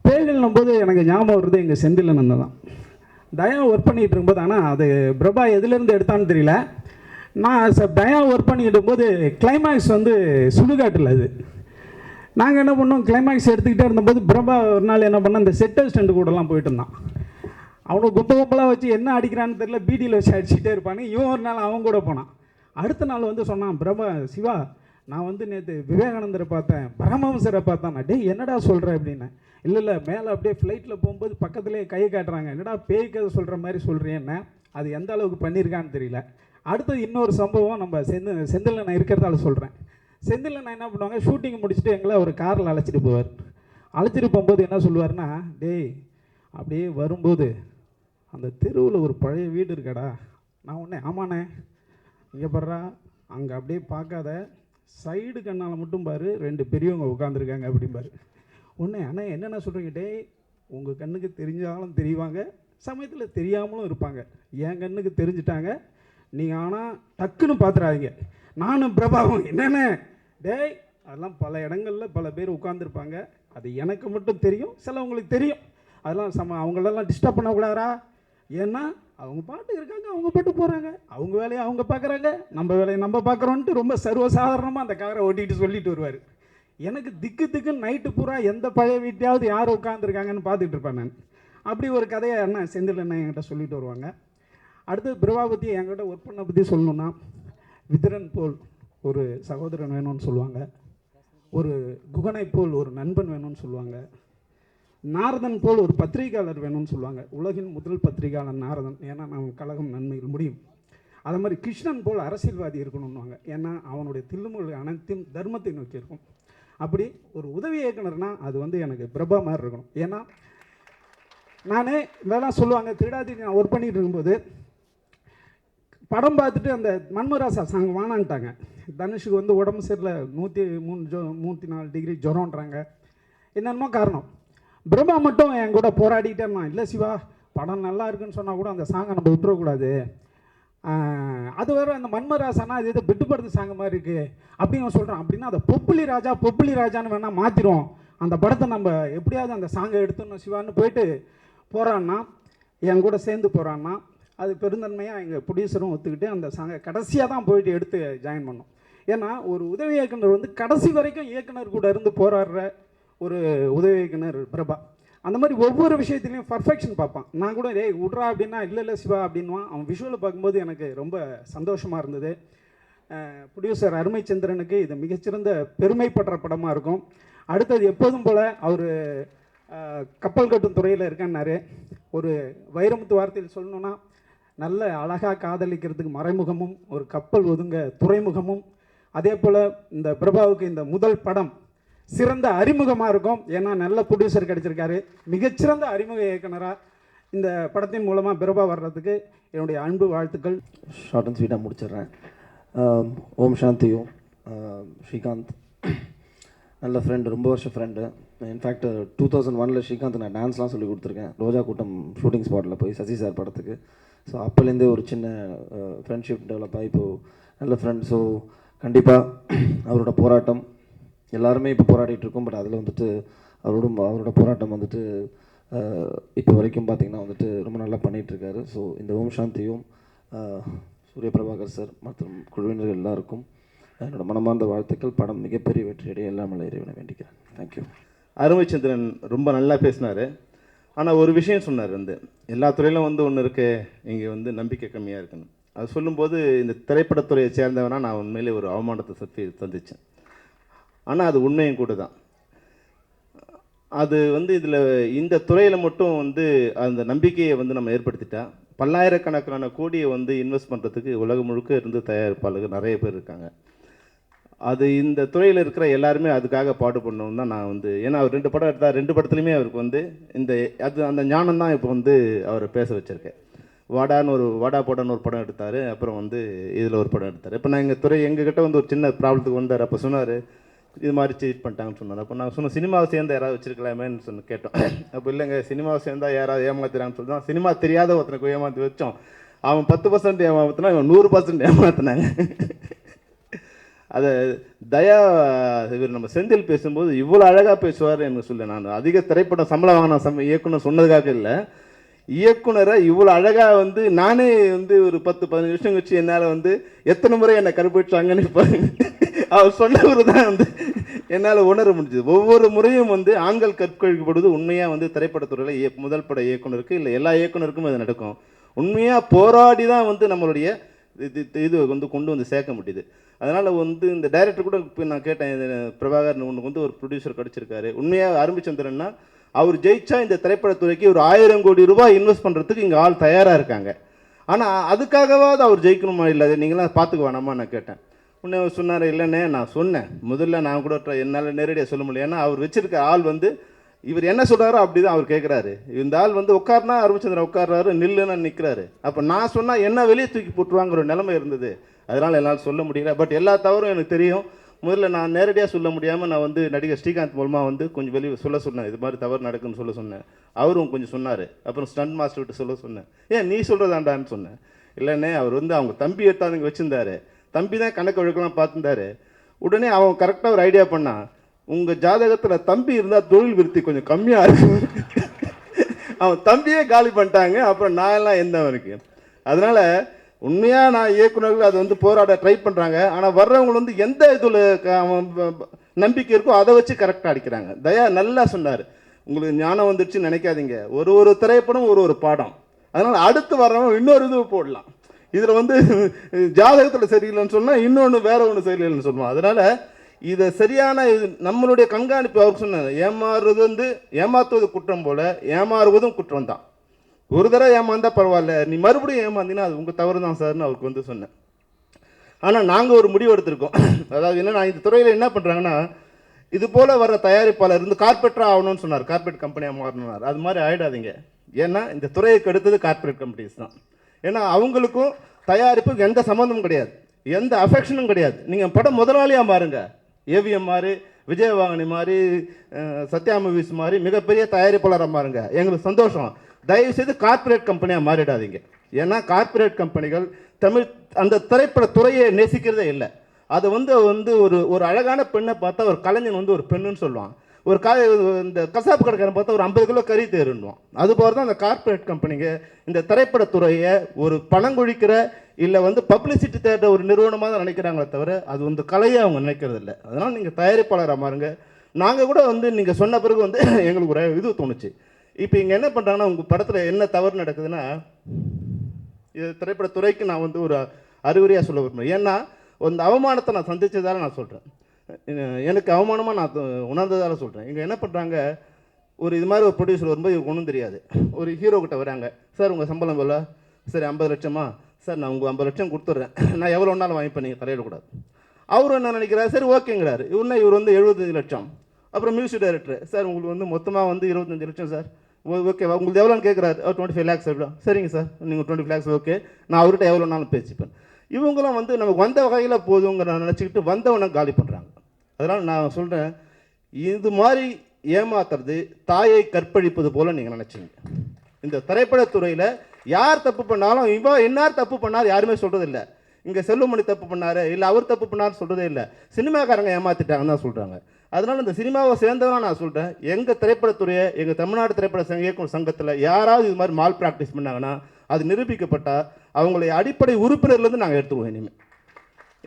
பேய்கள்னும் போது எனக்கு ஞாபகம் வருது எங்கள் செந்திலன் தான். தயா ஒர்க் பண்ணிகிட்டு இருக்கும்போது, ஆனால் அது பிரபா எதுலேருந்து எடுத்தான்னு தெரியல, நான் தயா ஒர்க் பண்ணிக்கிட்டு இருக்கும்போது கிளைமேக்ஸ் வந்து சுடுகாட்டில் அது நாங்கள் என்ன பண்ணோம், கிளைமேக்ஸ் எடுத்துக்கிட்டே இருந்தபோது பிரபா ஒரு நாள் என்ன பண்ணால் இந்த செட் அசிஸ்டண்ட் கூடலாம் போயிட்டு இருந்தான். அவனுக்கு கும்பலாக வச்சு என்ன அடிக்கிறான்னு தெரியல, பீடியில் வச்சு அடிச்சுட்டே இருப்பானு. இவன் ஒரு நாள் அவன் கூட போனான். அடுத்த நாள் வந்து சொன்னான், பிரபா சிவா நான் வந்து நேற்று விவேகானந்தரை பார்த்தேன், பரமஹம்சரை பார்த்தேன். டேய் என்னடா சொல்கிற அப்படின்னு. இல்லை மேலே அப்படியே ஃப்ளைட்டில் போகும்போது பக்கத்துலேயே கையை காட்டுறாங்க, என்னடா பேய் கதை சொல்கிற மாதிரி சொல்கிறேன்னு. அது எந்த அளவுக்கு பண்ணியிருக்கான்னு தெரியல. அடுத்தது இன்னொரு சம்பவம் நம்ம செந்தில் நான் இருக்கிறதால சொல்கிறேன். செந்தில் நான் என்ன பண்ணுவாங்க, ஷூட்டிங் முடிச்சுட்டு எங்களை ஒரு காரில் அழைச்சிட்டு போவார். அழைச்சிட்டு போகும்போது என்ன சொல்லுவார்னா, டேய் அப்படியே வரும்போது அந்த தெருவில் ஒரு பழைய வீடு இருக்காடா. நான் உடனே ஆமாண்ணே, இங்கே படுறா, அங்கே அப்படியே பார்க்காத, சைடு கண்ணால் மட்டும் பாரு, 2 பெரியவங்க உட்காந்துருக்காங்க அப்படிம்பாரு. உடனே அண்ணே என்னென்ன சொல்கிறீங்க, டேய் உங்கள் கண்ணுக்கு தெரிஞ்சாலும் தெரிவாங்க, சமயத்தில் தெரியாமலும் இருப்பாங்க. என் கண்ணுக்கு தெரிஞ்சிட்டாங்க, நீங்கள் ஆனால் டக்குன்னு பார்த்துறாதீங்க. நானும் பிரபாவும் என்னென்ன டேய் அதெல்லாம் பல இடங்களில் பல பேர் உட்காந்துருப்பாங்க, அது எனக்கு மட்டும் தெரியும், சிலவங்களுக்கு தெரியும், அதெல்லாம் அவங்களெல்லாம் டிஸ்டர்ப் பண்ணக்கூடாதா, ஏன்னா அவங்க பாட்டு இருக்காங்க, அவங்க பாட்டு போகிறாங்க, அவங்க வேலையை அவங்க பார்க்குறாங்க, நம்ம வேலையை நம்ம பார்க்குறோன்ட்டு ரொம்ப சர்வசாதாரணமாக அந்த காரை ஓட்டிகிட்டு சொல்லிட்டு வருவார். எனக்கு திக்குன்னு நைட்டு பூரா எந்த பழைய வீட்டையாவது யார் உட்காந்துருக்காங்கன்னு பார்த்துட்டு இருப்பேன் நான். அப்படி ஒரு கதையை அண்ணன் செந்தில் அண்ணன் என்கிட்ட சொல்லிட்டு வருவாங்க. அடுத்து பிரபா பற்றி என்கிட்ட ஒர்க் பண்ண பற்றி சொல்லணுன்னா, விதிரன் போல் ஒரு சகோதரன் வேணும்னு சொல்லுவாங்க, ஒரு குகனை போல் ஒரு நண்பன் வேணும்னு சொல்லுவாங்க, நாரதன் போல் ஒரு பத்திரிகையாளர் வேணும்னு சொல்லுவாங்க. உலகின் முதல் பத்திரிகையாளர் நாரதன், ஏன்னா நம்ம கழகம் நன்மையில் முடியும். அதே மாதிரி கிருஷ்ணன் போல் அரசியல்வாதி இருக்கணும்னுவாங்க, ஏன்னா அவனுடைய தில்லுமுறை அனைத்தையும் தர்மத்தை நோக்கி இருக்கும். அப்படி ஒரு உதவி இயக்குனர்னால் அது வந்து எனக்கு பிரபா மாதிரி இருக்கணும். ஏன்னா நானே இதெல்லாம் சொல்லுவாங்க, திருடாதி நான் ஒர்க் பண்ணிகிட்டு இருக்கும்போது படம் பார்த்துட்டு அந்த மன்மராசா சாங் வானான்ட்டாங்க. தனுஷுக்கு வந்து உடம்பு சரியில்லை, 104 டிகிரி ஜுரம்ன்றாங்க, என்னென்னமோ காரணம். பிரபா மட்டும் என் கூட போராடிக்கிட்டே இருந்தான். இல்லை சிவா படம் நல்லா இருக்குன்னு சொன்னால் கூட அந்த சாங்கை நம்ம விட்டுறக்கூடாது, அது வேறு அந்த மன்மராசானா அது எது பெட்டுப்படுத்து சாங்க மாதிரி இருக்குது அப்படின்னு சொல்கிறான். அப்படின்னா அதை பொப்புளி ராஜான்னு வேணால் மாற்றிடும், அந்த படத்தை நம்ம எப்படியாவது அந்த சாங்கை எடுத்துடணும் சிவான்னு போயிட்டு போகிறான்னா, என் கூட சேர்ந்து போகிறான்னா, அது பெருந்தன்மையாக எங்கள் ப்ரொடியூசரும் ஒத்துக்கிட்டு அந்த சாங்கை கடைசியாக தான் போயிட்டு எடுத்து ஜாயின் பண்ணோம். ஏன்னா ஒரு உதவி இயக்குனர் வந்து கடைசி வரைக்கும் இயக்குனர் கூட இருந்து போராடுற ஒரு உதவி இயக்குனர் பிரபா. அந்த மாதிரி ஒவ்வொரு விஷயத்துலையும் பர்ஃபெக்ஷன் பார்ப்பான். நான் கூட டேய் விட்றா அப்படின்னா இல்லை சிவா அப்படின்வான். அவன் விஷுவலை பார்க்கும்போது எனக்கு ரொம்ப சந்தோஷமாக இருந்தது. ப்ரொடியூசர் அருமைச்சந்திரனுக்கு இது மிகச்சிறந்த பெருமைப்படுற படமாக இருக்கும். அடுத்தது எப்போதும் போல் அவர் கப்பல் கட்டும் துறையில் இருக்கான்னாரு. ஒரு வைரமுத்து வார்த்தையில் சொல்லணுன்னா, நல்ல அழகாக காதலிக்கிறதுக்கு மறைமுகமும், ஒரு கப்பல் ஒதுங்க துறைமுகமும், அதே போல் இந்த பிரபாவுக்கு இந்த முதல் படம் சிறந்த அறிமுகமாக இருக்கும். ஏன்னா நல்ல ப்ரொடியூசர் கிடச்சிருக்காரு, மிகச்சிறந்த அறிமுக இயக்குனராக இந்த படத்தின் மூலமாக பிரபா வர்றதுக்கு என்னுடைய அன்பு வாழ்த்துக்கள். ஷார்ட் அண்ட் ஸ்வீட்டாக முடிச்சிடுறேன். ஓம் சாந்தியும் ஸ்ரீகாந்த் நல்ல ஃப்ரெண்டு, ரொம்ப வருஷம் ஃப்ரெண்டு. இன்ஃபேக்ட் 2001 ஸ்ரீகாந்த் நான் டான்ஸ்லாம் சொல்லி கொடுத்துருக்கேன், ரோஜா கூட்டம் ஷூட்டிங் ஸ்பாட்டில் போய் சசி சார் படத்துக்கு. ஸோ அப்போலேருந்தே ஒரு சின்ன ஃப்ரெண்ட்ஷிப் டெவலப் ஆகி இப்போது நல்ல ஃப்ரெண்ட். ஸோ கண்டிப்பாக அவரோட போராட்டம் எல்லாருமே இப்போ போராடிட்டுருக்கோம். பட் அதில் வந்துட்டு அவரோட போராட்டம் வந்துட்டு இப்போ வரைக்கும் பார்த்திங்கன்னா வந்துட்டு ரொம்ப நல்லா பண்ணிகிட்ருக்காரு. ஸோ இந்த ஓம் சாந்தியும் சூரிய பிரபாகர் சார் மற்றும் குழுவினர்கள் எல்லாருக்கும் என்னோட மனமார்ந்த வாழ்த்துக்கள். படம் மிகப்பெரிய வெற்றியடைய எல்லாம் இறைவனை வேண்டிக்கிறேன். தேங்க்யூ. அருமைச்சந்திரன் ரொம்ப நல்லா பேசினார். ஆனால் ஒரு விஷயம் சொன்னார், வந்து எல்லா துறையிலும் வந்து ஒன்று இருக்குது, இங்கே வந்து நம்பிக்கை கம்மியாக இருக்குன்னு. அது சொல்லும்போது இந்த திரைப்படத்துறையை சேர்ந்தவனா நான் உண்மையிலே ஒரு அவமானத்தை சந்தித்தேன். ஆனால் அது உண்மையும் கூட தான். அது வந்து இதில் இந்த துறையில் மட்டும் வந்து அந்த நம்பிக்கையை வந்து நம்ம ஏற்படுத்திட்டா, பல்லாயிரக்கணக்கான கோடியை வந்து இன்வெஸ்ட் பண்ணுறதுக்கு உலகம் முழுக்க இருந்து தயாரிப்பாளர்கள் நிறைய பேர் இருக்காங்க. அது இந்த துறையில் இருக்கிற எல்லாருமே அதுக்காக பாடுபடணும் தான் நான் வந்து, ஏன்னா அவர் 2 படம் எடுத்தார், 2 படத்துலையுமே அவருக்கு வந்து அந்த ஞானம் தான் இப்போ வந்து அவரை பேச வச்சுருக்கேன். வாடா போடான்னு ஒரு படம் எடுத்தார், அப்புறம் வந்து இதில் ஒரு படம் எடுத்தார். இப்போ நான் எங்ககிட்ட வந்து ஒரு சின்ன ப்ராப்ளத்துக்கு வந்தார். அப்போ சொன்னார் இது மாதிரி சீட் பண்ணிட்டாங்கன்னு சொன்னார். அப்போ நான் சொன்னேன் சினிமாவை சேர்ந்து யாராவது வச்சிருக்கலாமேன்னு கேட்டோம். அப்போ இல்லைங்க, சினிமாவை சேர்ந்தால் யாராவது ஏமாத்துறாங்கன்னு சொல்லி தான் சினிமா தெரியாத ஒருத்தனுக்கு ஏமாற்றி வச்சோம். அவன் 10% ஏமாத்தினா இவன் 100% ஏமாத்தினாங்க. அதை தயா இவர் நம்ம செந்தில் பேசும்போது இவ்வளோ அழகாக பேசுவார் எனக்கு சொல்ல. நான் அதிக திரைப்படம் சம்பளம் வாங்கின இயக்குனர் சொன்னதுக்காக இல்லை, இயக்குனரை இவ்வளோ அழகாக வந்து நானே வந்து ஒரு 10-15 வருஷம் வச்சு என்னால் வந்து எத்தனை முறை என்னை கருப்பிட்டாங்கன்னு இப்போ அவர் சொன்னவர் தான் வந்து என்னால் உணர முடிஞ்சது. ஒவ்வொரு முறையும் வந்து ஆண்கள் கற்கழிக்கப்படுவது உண்மையாக வந்து திரைப்படத்துறையில் முதல் பட இயக்குனருக்கு இல்லை எல்லா இயக்குனருக்கும் அது நடக்கும். உண்மையாக போராடி தான் வந்து நம்மளுடைய இது வந்து கொண்டு வந்து சேர்க்க முடியுது. அதனால் வந்து இந்த டைரக்டர் கூட இப்போ நான் கேட்டேன், பிரபாகரன் உனக்கு வந்து ஒரு ப்ரொடியூசர் கிடச்சிருக்காரு. உண்மையாக அரும்பிச்சந்திரன்னா அவர் ஜெயிச்சா இந்த திரைப்படத்துறைக்கு ஒரு 1000 கோடி ரூபாய் இன்வெஸ்ட் பண்ணுறதுக்கு இங்கே ஆள் தயாராக இருக்காங்க. ஆனால் அதுக்காகவாவது அவர் ஜெயிக்கணுமா இல்லை நீங்களாம் பார்த்துக்க வேணாமா நான் கேட்டேன். உடனே அவர் சொன்னார், இல்லைண்ணே நான் சொன்னேன் முதல்ல, நான் கூட என்னால் நேரடியாக சொல்ல முடியல. ஏன்னா அவர் வச்சிருக்க ஆள் வந்து இவர் என்ன சொல்கிறாரோ அப்படி தான் அவர் கேட்குறாரு. இந்த ஆள் வந்து உட்காருனா அருமைச்சந்திரன் உட்கார்றாரு, நில்லுன்னு நிற்கிறாரு. அப்போ நான் சொன்னால் என்ன வெளியே தூக்கி போட்டுருவாங்கிற ஒரு நிலைமை இருந்தது. அதனால் என்னால் சொல்ல முடியல. பட் எல்லா தவறும் எனக்கு தெரியும். முதல்ல நான் நேரடியாக சொல்ல முடியாமல் நான் வந்து நடிகர் ஸ்ரீகாந்த் மூலமாக வந்து கொஞ்சம் வெளியே சொல்ல சொன்னேன், இது மாதிரி தவறு நடக்குன்னு சொல்ல சொன்னேன். அவரும் கொஞ்சம் சொன்னார். அப்புறம் ஸ்டண்ட் மாஸ்டர் விட்டு சொல்ல சொன்னேன், ஏன் நீ சொல்கிறதாண்டான்னு சொன்னேன். இல்லைண்ணே அவர் வந்து அவங்க தம்பி எடுத்தாங்க வச்சுருந்தாரு, தம்பி தான் கணக்கு வழக்கெல்லாம் பார்த்துருந்தாரு. உடனே அவன் கரெக்டாக ஒரு ஐடியா பண்ணான், உங்கள் ஜாதகத்தில் தம்பி இருந்தால் தொழில் விருத்தி கொஞ்சம் கம்மியாக இருக்கும். அவன் தம்பியே காலி பண்ணிட்டாங்க. அப்புறம் நான் எல்லாம் எந்த அவனுக்கு. அதனால் உண்மையாக நான் இயக்குநர்கள் அது வந்து போராட ட்ரை பண்ணுறாங்க. ஆனால் வர்றவங்க வந்து எந்த இதில் நம்பிக்கை இருக்கோ அதை வச்சு கரெக்டாக அடிக்கிறாங்க. தயா நல்லா சொன்னார், உங்களுக்கு ஞானம் வந்துடுச்சுன்னு நினைக்காதீங்க, ஒரு திரைப்படம் ஒரு பாடம். அதனால் அடுத்து வர்றவங்க இன்னொரு இது போடலாம். இதில் வந்து ஜாதகத்தில் சரியில்லைன்னு சொன்னால் இன்னொன்று வேற ஒன்று சரியில்லைன்னு சொல்லுவோம். அதனால் இதை சரியான இது நம்மளுடைய கண்காணிப்பு அவருக்கு சொன்னார். ஏமாறுவது வந்து ஏமாற்றுவது குற்றம் போல் ஏமாறுவதும் குற்றம் தான். ஒரு தடவை ஏமாந்தால் பரவாயில்ல, நீ மறுபடியும் ஏமாந்தினா அது உங்கள் தவறு தான் சார்னு அவருக்கு வந்து சொன்னேன். ஆனால் நாங்கள் ஒரு முடிவு எடுத்திருக்கோம். அதாவது என்னன்னா, இந்த துறையில் என்ன பண்ணுறாங்கன்னா, இது போல் வர தயாரிப்பாளர் இருந்து கார்பரேட்டராக ஆகணும்னு சொன்னார், கார்பரேட் கம்பெனியாக மாறணும்னார். அது மாதிரி ஆகிடாதீங்க. ஏன்னா இந்த துறைக்கு அடுத்தது கார்பரேட் கம்பெனிஸ் தான். ஏன்னா அவங்களுக்கும் தயாரிப்புக்கு எந்த சம்மந்தமும் கிடையாது, எந்த அஃபெக்ஷனும் கிடையாது. நீங்கள் படம் முதலாளியாக மாறுங்க, ஏவிஎம் மாதிரி, விஜயவாகினி மாதிரி, சத்யா மூவிஸ் மாதிரி மிகப்பெரிய தயாரிப்பாளராக மாறுங்க, எங்களுக்கு சந்தோஷம். தயவுசெய்து கார்பரேட் கம்பெனியாக மாறிடாதீங்க. ஏன்னா கார்பரேட் கம்பெனிகள் தமிழ் அந்த திரைப்பட துறையை நேசிக்கிறதே இல்லை. அதை வந்து ஒரு அழகான பெண்ணை பார்த்தா ஒரு கலைஞன் வந்து ஒரு பெண்ணுன்னு சொல்லுவான், ஒரு இந்த கசாப்பு கடைக்காரன் பார்த்தா ஒரு 50 கிலோ கறி தேருன்னுவான். அதுபோல தான் அந்த கார்பரேட் கம்பெனிங்க இந்த திரைப்படத்துறையை ஒரு பணங்குழிக்கிற இல்லை வந்து பப்ளிசிட்டி தேடுற ஒரு நிறுவனமாக தான் நினைக்கிறாங்களே தவிர அது வந்து கலையை அவங்க நினைக்கிறது இல்லை. அதனால் நீங்கள் தயாரிப்பாளராக மாறுங்க. நாங்கள் கூட வந்து நீங்கள் சொன்ன பிறகு வந்து எங்களுக்கு ஒரு இது தோணுச்சு. இப்போ இங்கே என்ன பண்ணுறாங்கன்னா, உங்கள் படத்தில் என்ன தவறு நடக்குதுன்னா, இது திரைப்படத்துறைக்கு நான் வந்து ஒரு அறிகுறியாக சொல்ல விரும்புகிறேன். ஏன்னா அந்த அவமானத்தை நான் சந்தித்ததால் நான் சொல்கிறேன், எனக்கு அவமானமாக நான் உணர்ந்ததால் சொல்கிறேன். இங்கே என்ன பண்ணுறாங்க, ஒரு இது மாதிரி ஒரு ப்ரொடியூசர் வரும்போது இவருக்கு ஒன்றும் தெரியாது. ஒரு ஹீரோ கிட்ட வராங்க, சார் உங்கள் சம்பளம் எவ்வளோ? சரி 50 லட்சமா? சார் நான் உங்கள் 50 லட்சம் கொடுத்துட்றேன், நான் எவ்வளோ நாள் வாங்கிப்பேன், நீங்கள் தலையிடக்கூடாது. அவரும் என்ன நினைக்கிறார், சரி ஓகேங்கிறாரு. இவர் வந்து 75 லட்சம். அப்புறம் மியூசிக் டைரக்டர், சார் உங்களுக்கு வந்து மொத்தமாக வந்து 25 லட்சம் சார், ஓகேவா, உங்களுக்கு எவ்வளோன்னு கேட்குறாரு. 25 lakhs எவ்வளோ? சரிங்க சார், நீங்கள் 20 lakhs ஓகே, நான் அவர்கிட்ட எவ்வளோனாலும் பேசிப்பேன். இவங்களும் வந்து நமக்கு வந்த வகையில் போதுங்கிற நினச்சிக்கிட்டு வந்தவனை காலி பண்ணுறாங்க. அதனால் நான் சொல்கிறேன், இது மாதிரி ஏமாத்துறது தாயை கற்பழிப்பது போல் நீங்கள் நினச்சிங்க. இந்த திரைப்படத்துறையில் யார் தப்பு பண்ணாலும் இன்னார் தப்பு பண்ணார் யாருமே சொல்கிறது இல்லை. இங்கே செல்வமணி தப்பு பண்ணார் இல்லை அவர் தப்பு பண்ணார் சொல்கிறதே இல்லை. சினிமாக்காரங்க ஏமாற்றிட்டாங்கன்னு தான் சொல்கிறாங்க. அதனால் இந்த சினிமாவை சேர்ந்தவனா நான் சொல்கிறேன், எங்கள் திரைப்படத்துறையை எங்கள் தமிழ்நாடு திரைப்பட இயக்குனர் சங்கத்தில் யாராவது இது மாதிரி மால் ப்ராக்டிஸ் பண்ணாங்கன்னா அது நிரூபிக்கப்பட்டால் அவங்களை அடிப்படை உறுப்பினர்லேருந்து நாங்கள் எடுத்துக்குவோம் இனிமேல்.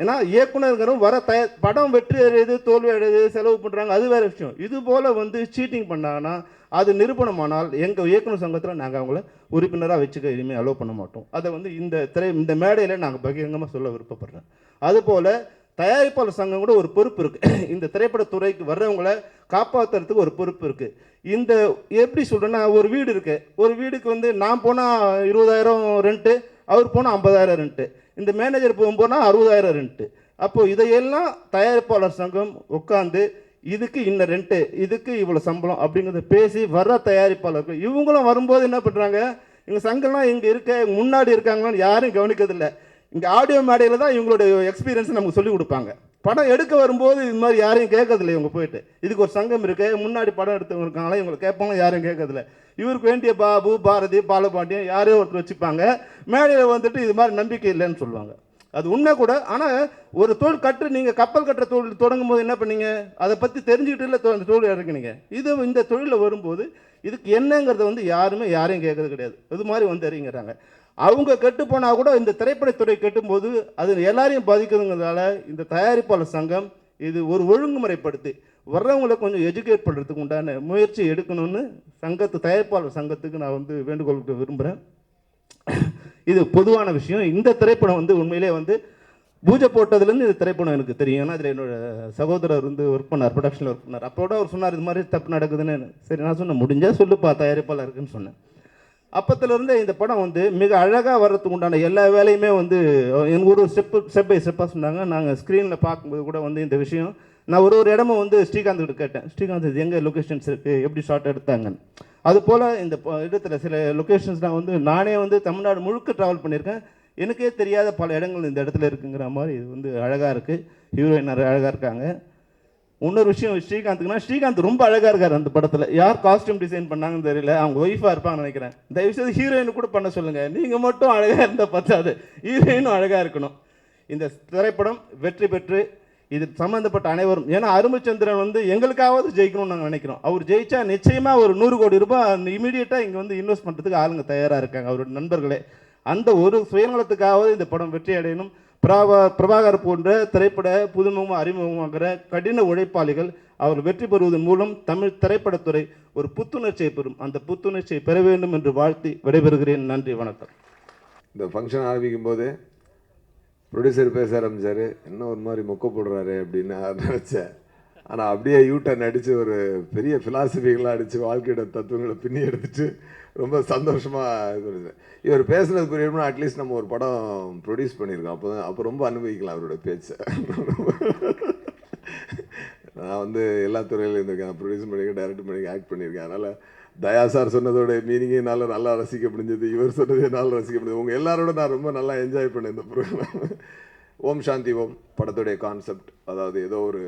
ஏன்னா இயக்குனர்களும் வர படம் வெற்றி அடையுது தோல்வி அடையுது செலவு பண்ணுறாங்க, அது வேறு விஷயம். இது போல் வந்து சீட்டிங் பண்ணாங்கன்னா அது நிரூபணமானால் எங்கள் இயக்குனர் சங்கத்தில் நாங்கள் அவங்கள உறுப்பினராக வச்சுக்க இனிமேல் அலோவ் பண்ண மாட்டோம். அதை வந்து இந்த மேடையில் நாங்கள் பகிரங்கமாக சொல்ல விருப்பப்படுறேன். அதுபோல் தயாரிப்பாளர் சங்கம் கூட ஒரு பொறுப்பு இருக்குது. இந்த திரைப்படத்துறைக்கு வர்றவங்களை காப்பாற்றுறதுக்கு ஒரு பொறுப்பு இருக்குது. இந்த எப்படி சொல்கிறேன்னா, ஒரு வீடு இருக்குது, ஒரு வீடுக்கு வந்து நான் போனால் 20,000 ரெண்ட்டு, அவர் போனால் 50,000 ரெண்ட்டு, இந்த மேனேஜர் போகும்போனால் 60,000 ரெண்ட்டு. அப்போது இதையெல்லாம் தயாரிப்பாளர் சங்கம் உட்காந்து இதுக்கு இன்ன ரெண்ட்டு, இதுக்கு இவ்வளோ சம்பளம் அப்படிங்கிறத பேசி வர்ற தயாரிப்பாளர்கள் இவங்களும் வரும்போது என்ன பண்ணுறாங்க, எங்கள் சங்கம்லாம் இங்கே இருக்க முன்னாடி இருக்காங்களான்னு யாரும் கவனிக்கிறதில்ல. இங்கே ஆடியோ மேடையில் தான் இவங்களுடைய எக்ஸ்பீரியன்ஸ் நமக்கு சொல்லிக் கொடுப்பாங்க. படம் எடுக்க வரும்போது இது மாதிரி யாரையும் கேட்கறதில்ல. இவங்க போயிட்டு இதுக்கு ஒரு சங்கம் இருக்குது, முன்னாடி படம் எடுத்தவங்க இருக்காங்களா, இவங்களை கேட்பாங்க, யாரும் கேட்கறதில்ல. இவருக்கு வேண்டிய பாபு, பாரதி, பாலபாண்டியன் யாரையோ ஒருத்தர் வச்சுப்பாங்க. மேடையில் வந்துட்டு இது மாதிரி நம்பிக்கை இல்லைன்னு சொல்லுவாங்க. அது உண்மை கூட. ஆனால் ஒரு தொழில் நீங்கள் கப்பல் கட்டுற தொழில் தொடங்கும் போது என்ன பண்ணீங்க, அதை பற்றி தெரிஞ்சுக்கிட்டு இல்லை அந்த தொழில் இறக்குனீங்க. இந்த தொழிலில் வரும்போது இதுக்கு என்னங்கிறத யாரையும் கேட்கறது கிடையாது. இது மாதிரி இறங்கிறாங்க. அவங்க கெட்டு போனால் கூட இந்த திரைப்படத்துறை கெட்டும்போது அது எல்லாரையும் பாதிக்குதுங்கிறதால இந்த தயாரிப்பாளர் சங்கம் இது ஒரு ஒழுங்குமுறைப்படுத்தி வர்றவங்களை கொஞ்சம் எஜுகேட் பண்ணுறதுக்கு உண்டான முயற்சி எடுக்கணும்னு தயாரிப்பாளர் சங்கத்துக்கு நான் வேண்டுகோள் விரும்புகிறேன். இது பொதுவான விஷயம். இந்த திரைப்படம் உண்மையிலே பூஜை போட்டதுலேருந்து இந்த திரைப்படம் எனக்கு தெரியும். ஏன்னா அதில் என்னோட சகோதரர் ஒர்க் பண்ணார், ப்ரொடக்ஷனில் ஒர்க் பண்ணார். அப்போட அவர் சொன்னார் இது மாதிரி தப்பு நடக்குதுன்னு. சரி, நான் சொன்னேன் முடிஞ்சால் சொல்லுப்பா தயாரிப்பாளர் இருக்குன்னு சொன்னேன். அப்போத்துலேருந்து இந்த படம் மிக அழகாக வர்றதுக்கு உண்டான எல்லா வேலையுமே எனக்கு ஒரு ஸ்டெப் பை ஸ்டெப்பாக சொன்னாங்க. நாங்கள் ஸ்க்ரீனில் பார்க்கும்போது கூட இந்த விஷயம் நான் ஒரு இடமும் ஸ்ரீகாந்த் கிட்ட கேட்டேன், ஸ்ரீகாந்த் இது எங்கே லொக்கேஷன்ஸ் இருக்குது, எப்படி ஷார்ட் எடுத்தாங்கன்னு. அதுபோல் இந்த இடத்துல சில லொக்கேஷன்ஸ் நான் நானே தமிழ்நாடு முழுக்க ட்ராவல் பண்ணியிருக்கேன். எனக்கே தெரியாத பல இடங்கள் இந்த இடத்துல இருக்குங்கிற மாதிரி இது அழகாக இருக்குது. ஹீரோயின் அழகாக இருக்காங்க. இன்னொரு விஷயம் ஸ்ரீகாந்த்னா, ஸ்ரீகாந்த் ரொம்ப அழகாக இருக்கார் அந்த படத்தில். யார் காஸ்டியூம் டிசைன் பண்ணாங்கன்னு தெரியல, அவங்க ஒய்ஃபாக இருப்பாங்கன்னு நினைக்கிறேன். தயவுசெய்து ஹீரோயின் கூட பண்ண சொல்லுங்கள். நீங்கள் மட்டும் அழகாக இருந்தால் பத்தாது, ஹீரோயினும் அழகாக இருக்கணும். இந்த திரைப்படம் வெற்றி பெற்று இது சம்மந்தப்பட்ட அனைவரும், ஏன்னா அருமைச்சந்திரன் எங்களுக்காவது ஜெயிக்கணும்னு நாங்கள் நினைக்கிறோம். அவர் ஜெயிச்சா நிச்சயமாக ஒரு 100 கோடி ரூபாய் இமீடியட்டாக இங்கே இன்வெஸ்ட் பண்ணுறதுக்கு ஆளுங்க தயாராக இருக்காங்க, அவரோட நண்பர்களே. அந்த ஒரு சுயநலத்துக்காவது இந்த படம் வெற்றி அடையணும். பிரபாகர் போன்ற திரைப்பட புதுமுகமும் அறிமுகமாகிற கடின உழைப்பாளிகள் அவர் வெற்றி பெறுவதன் மூலம் தமிழ் திரைப்படத்துறை ஒரு புத்துணர்ச்சியை பெறும். அந்த புத்துணர்ச்சியை பெற வேண்டும் என்று வாழ்த்தி விடைபெறுகிறேன். நன்றி, வணக்கம். இந்த ஃபங்க்ஷன் ஆரம்பிக்கும் போது ப்ரொடியூசர் பேச ஆரம்பித்தார், என்ன ஒரு மாதிரி மொக்க போடுறாரு அப்படின்னு நினச்சேன். ஆனால் அப்படியே யூட்டர்ன் அடித்து ஒரு பெரிய ஃபிலாசபிகளாக அடித்து வாழ்க்கையோட தத்துவங்களை பின்னி எடுத்துட்டு ரொம்ப சந்தோஷமாக இது பண்ணுது. இவர் பேசுனது புரியணும்னா அட்லீஸ்ட் நம்ம ஒரு படம் ப்ரொடியூஸ் பண்ணியிருக்கோம். அப்போ ரொம்ப அனுபவிக்கலாம் அவரோட பேச்சை. நான் எல்லா துறையிலும் இருந்திருக்கேன், ப்ரொடியூஸ் பண்ணியிருக்கேன், டைரக்ட் பண்ணியிருக்கேன், ஆக்ட் பண்ணியிருக்கேன். அதனால் தயா சார் சொன்னதோட மீனிங்கே என்னால் நல்லா ரசிக்க முடிஞ்சது, இவர் சொன்னது என்னால் ரசிக்க முடிஞ்சது. உங்கள் எல்லாரோட நான் ரொம்ப நல்லா என்ஜாய் பண்ணேன் இந்த ப்ரோக்ராம். ஓம் சாந்தி ஓம் படத்துடைய கான்செப்ட், அதாவது ஏதோ ஒரு